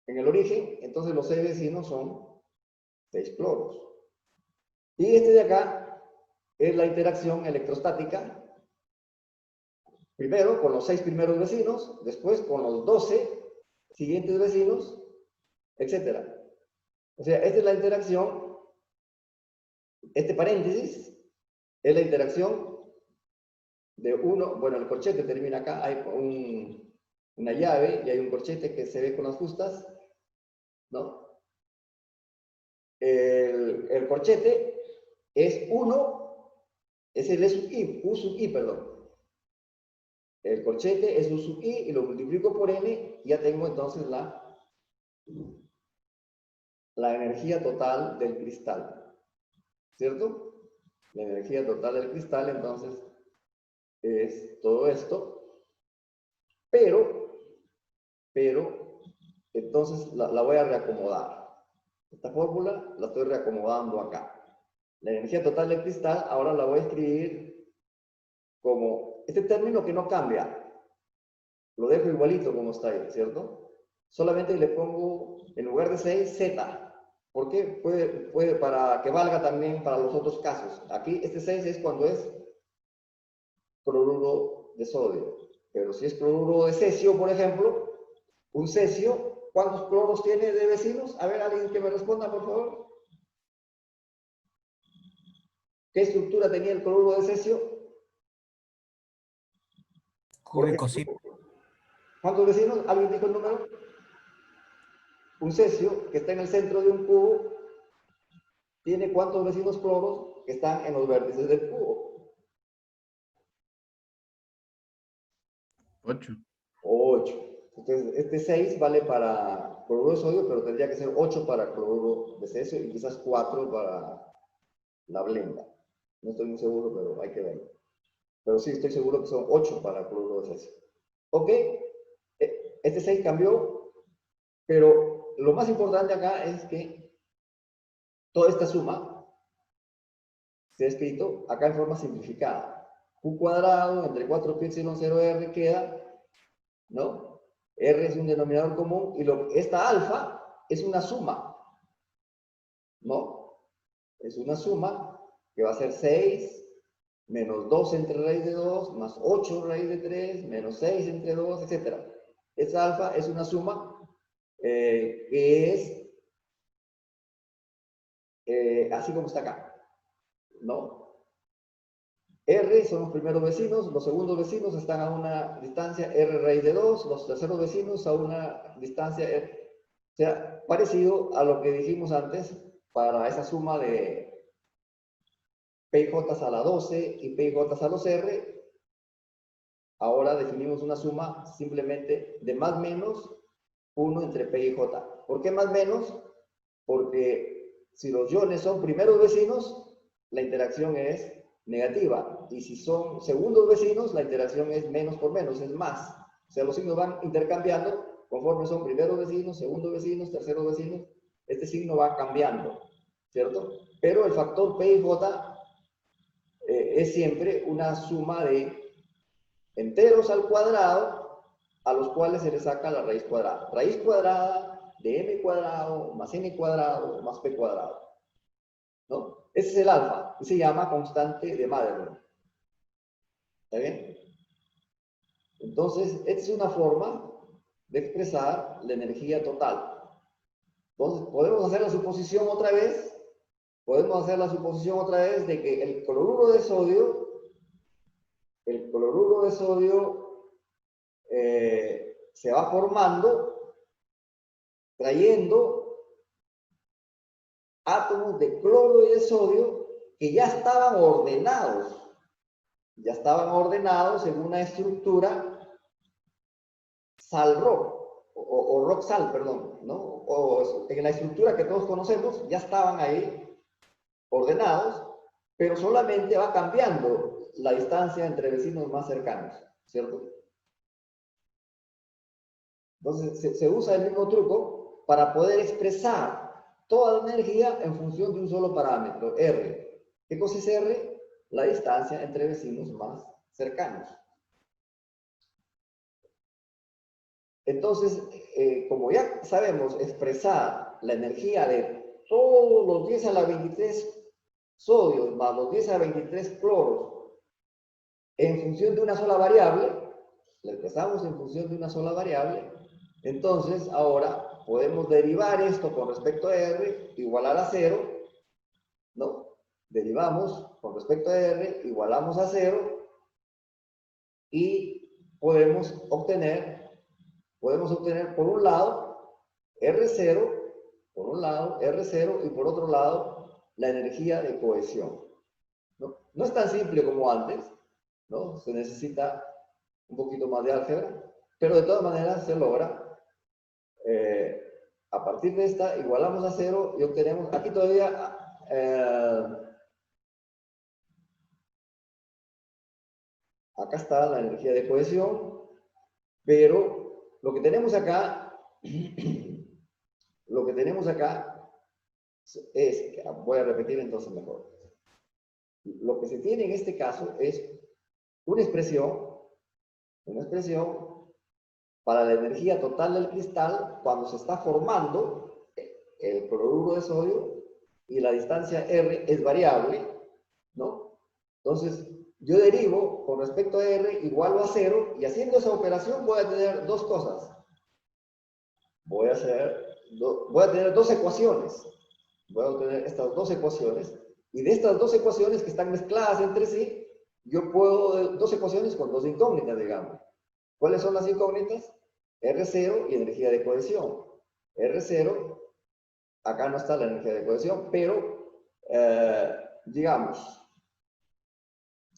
en el origen, entonces los 6 vecinos son 6 cloros. Y este de acá es la interacción electrostática. Primero con los 6 primeros vecinos, después con los 12 siguientes vecinos, etc. O sea, esta es la interacción, este paréntesis es la interacción de uno, bueno, el corchete termina acá, hay una llave y hay un corchete que se ve con las justas, ¿no? El corchete es 1, es el E sub I, U sub I, perdón. El corchete es U sub I y lo multiplico por N, y ya tengo entonces la energía total del cristal, ¿cierto? La energía total del cristal, entonces, es todo esto, pero, entonces la voy a reacomodar. Esta fórmula la estoy reacomodando acá. La energía total del cristal ahora la voy a escribir como este término que no cambia. Lo dejo igualito como está ahí, ¿cierto? Solamente le pongo, en lugar de 6, Z. ¿Por qué? Puede para que valga también para los otros casos. Aquí este 6 es cuando es cloruro de sodio. Pero si es cloruro de cesio, por ejemplo, un cesio, ¿cuántos cloros tiene de vecinos? A ver, alguien que me responda, por favor. ¿Qué estructura tenía el cloruro de cesio? Cúbico, sí. ¿Cuántos vecinos? ¿Alguien dijo el número? Un cesio que está en el centro de un cubo tiene ¿cuántos vecinos cloros que están en los vértices del cubo? 8. 8. Entonces, este 6 vale para cloruro de sodio, pero tendría que ser 8 para cloruro de cesio y quizás 4 para la blenda. No estoy muy seguro, pero hay que verlo. Pero sí, estoy seguro que son 8 para cloruro de cesio. ¿Ok? Este 6 cambió, pero lo más importante acá es que toda esta suma se ha escrito acá en forma simplificada. Q cuadrado entre 4 pi epsilon 0 R queda, ¿no? R es un denominador común y esta alfa es una suma, ¿no? Es una suma que va a ser 6 menos 2 entre raíz de 2, más 8 raíz de 3, menos 6 entre 2, etc. Esta alfa es una suma que es así como está acá, ¿no? R son los primeros vecinos, los segundos vecinos están a una distancia R raíz de 2, los terceros vecinos a una distancia R. O sea, parecido a lo que dijimos antes para esa suma de PJ a la 12 y PJ a los R. Ahora definimos una suma simplemente de más menos 1 entre P y J. ¿Por qué más menos? Porque si los iones son primeros vecinos, la interacción es negativa. Y si son segundos vecinos, la interacción es menos por menos, es más. O sea, los signos van intercambiando conforme son primeros vecinos, segundos vecinos, terceros vecinos. Este signo va cambiando, ¿cierto? Pero el factor P y J es siempre una suma de enteros al cuadrado a los cuales se le saca la raíz cuadrada. Raíz cuadrada de m cuadrado más n cuadrado más p cuadrado, ¿no? Ese es el alfa y se llama constante de Madelung. ¿Está bien? Entonces, esta es una forma de expresar la energía total. Entonces, podemos hacer la suposición otra vez. Podemos hacer la suposición otra vez de que el cloruro de sodio se va formando trayendo átomos de cloro y de sodio que ya estaban ordenados en una estructura sal-rock, o rock-sal, perdón, ¿no? O en la estructura que todos conocemos, ya estaban ahí ordenados, pero solamente va cambiando la distancia entre vecinos más cercanos, ¿cierto? Entonces, se usa el mismo truco para poder expresar toda la energía en función de un solo parámetro, R. ¿Qué cosa es R? La distancia entre vecinos más cercanos. Entonces, como ya sabemos expresar la energía de todos los 10 a la 23 sodios más los 10 a 23 cloros en función de una sola variable, la expresamos en función de una sola variable, entonces ahora podemos derivar esto con respecto a R igualar a 0, ¿no? Derivamos con respecto a R, igualamos a 0 y podemos obtener por un lado R0, por un lado R0 y por otro lado la energía de cohesión. No es tan simple como antes, ¿no? Se necesita un poquito más de álgebra, pero de todas maneras se logra. A partir de esta igualamos a 0 y obtenemos, aquí todavía acá está la energía de cohesión, pero lo que tenemos acá es, voy a repetir entonces mejor, lo que se tiene en este caso es una expresión para la energía total del cristal cuando se está formando el cloruro de sodio y la distancia R es variable, ¿no? Entonces, yo derivo con respecto a R igual a 0 y haciendo esa operación voy a tener dos cosas. Voy a tener dos ecuaciones. Voy a obtener estas dos ecuaciones y de estas dos ecuaciones que están mezcladas entre sí, yo puedo, dos ecuaciones con dos incógnitas, digamos. ¿Cuáles son las incógnitas? R0 y energía de cohesión. R0, acá no está la energía de cohesión, pero, digamos,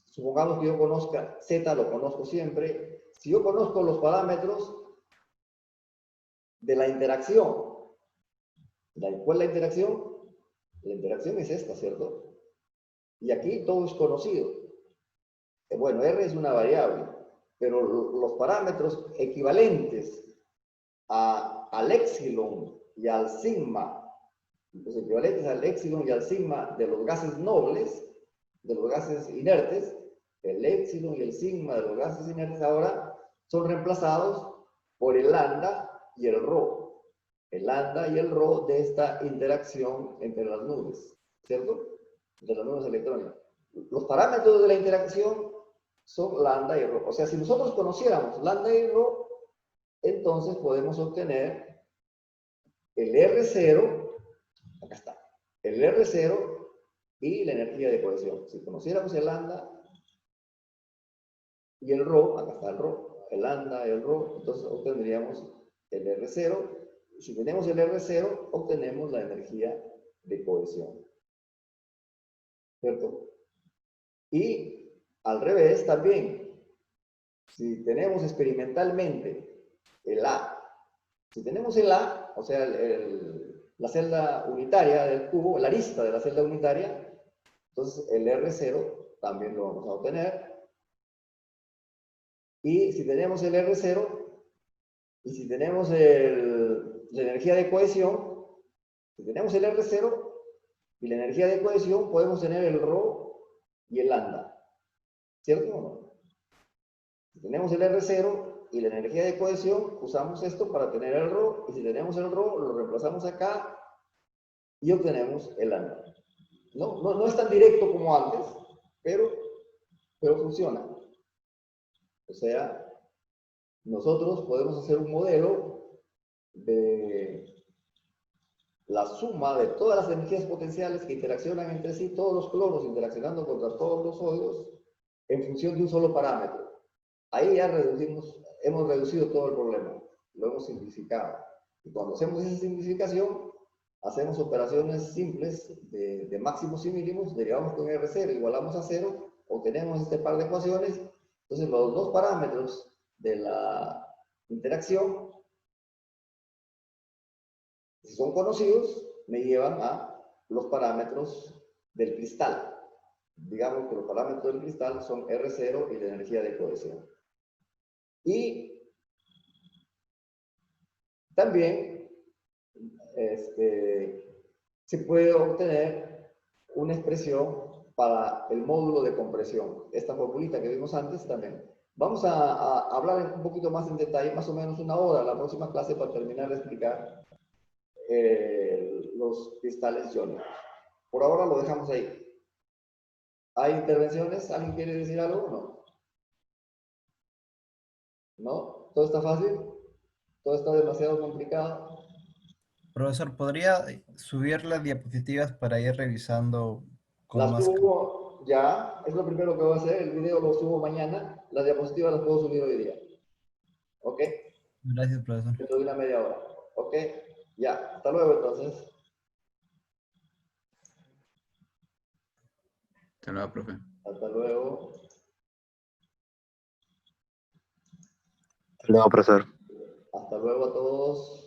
supongamos que yo conozca Z, lo conozco siempre. Si yo conozco los parámetros de la interacción, ¿cuál es la interacción? La interacción es esta, ¿cierto? Y aquí todo es conocido. Bueno, R es una variable, pero los parámetros equivalentes al épsilon y al sigma, los equivalentes al épsilon y al sigma de los gases nobles, de los gases inertes, el épsilon y el sigma de los gases inertes ahora son reemplazados por el lambda y el rho. el lambda y el rho de esta interacción entre las nubes, ¿cierto? De las nubes electrónicas. Los parámetros de la interacción son lambda y rho. O sea, si nosotros conociéramos lambda y rho, entonces podemos obtener el R0, acá está, el R0 y la energía de cohesión. Si conociéramos el lambda y el rho, acá está el rho, el lambda y el rho, entonces obtendríamos el R0. Si tenemos el R0, obtenemos la energía de cohesión. ¿Cierto? Y al revés también, si tenemos experimentalmente el A, si tenemos el A, o sea, la celda unitaria del cubo, la arista de la celda unitaria, entonces el R0 también lo vamos a obtener. Y si tenemos el R0, y si tenemos la energía de cohesión, si tenemos el R0 y la energía de cohesión, podemos tener el rho y el lambda. ¿Cierto o no? Si tenemos el R0 y la energía de cohesión, usamos esto para tener el rho, y si tenemos el rho, lo reemplazamos acá y obtenemos el lambda. No es tan directo como antes, pero funciona. O sea, nosotros podemos hacer un modelo de la suma de todas las energías potenciales que interaccionan entre sí, todos los cloros interaccionando contra todos los sodios, en función de un solo parámetro. Ahí ya hemos reducido todo el problema, lo hemos simplificado. Y cuando hacemos esa simplificación, hacemos operaciones simples de máximos y mínimos, derivamos con R0, igualamos a 0, obtenemos este par de ecuaciones. Entonces los dos parámetros de la interacción, si son conocidos, me llevan a los parámetros del cristal. Digamos que los parámetros del cristal son R0 y la energía de cohesión. Y también se puede obtener una expresión para el módulo de compresión. Esta formulita que vimos antes también. Vamos a hablar un poquito más en detalle, más o menos una hora, la próxima clase para terminar de explicar los cristales iónicos. Por ahora lo dejamos ahí. ¿Hay intervenciones? ¿Alguien quiere decir algo o no? ¿No? ¿Todo está fácil? ¿Todo está demasiado complicado? Profesor, ¿podría subir las diapositivas para ir revisando con Las más subo ya, es lo primero que voy a hacer, el video lo subo mañana, las diapositivas las puedo subir hoy día. ¿Ok? Gracias, profesor. Dentro de una media hora. ¿Ok? Ya, hasta luego entonces. Hasta luego, profe. Hasta luego. Hasta luego, profesor. Hasta luego a todos.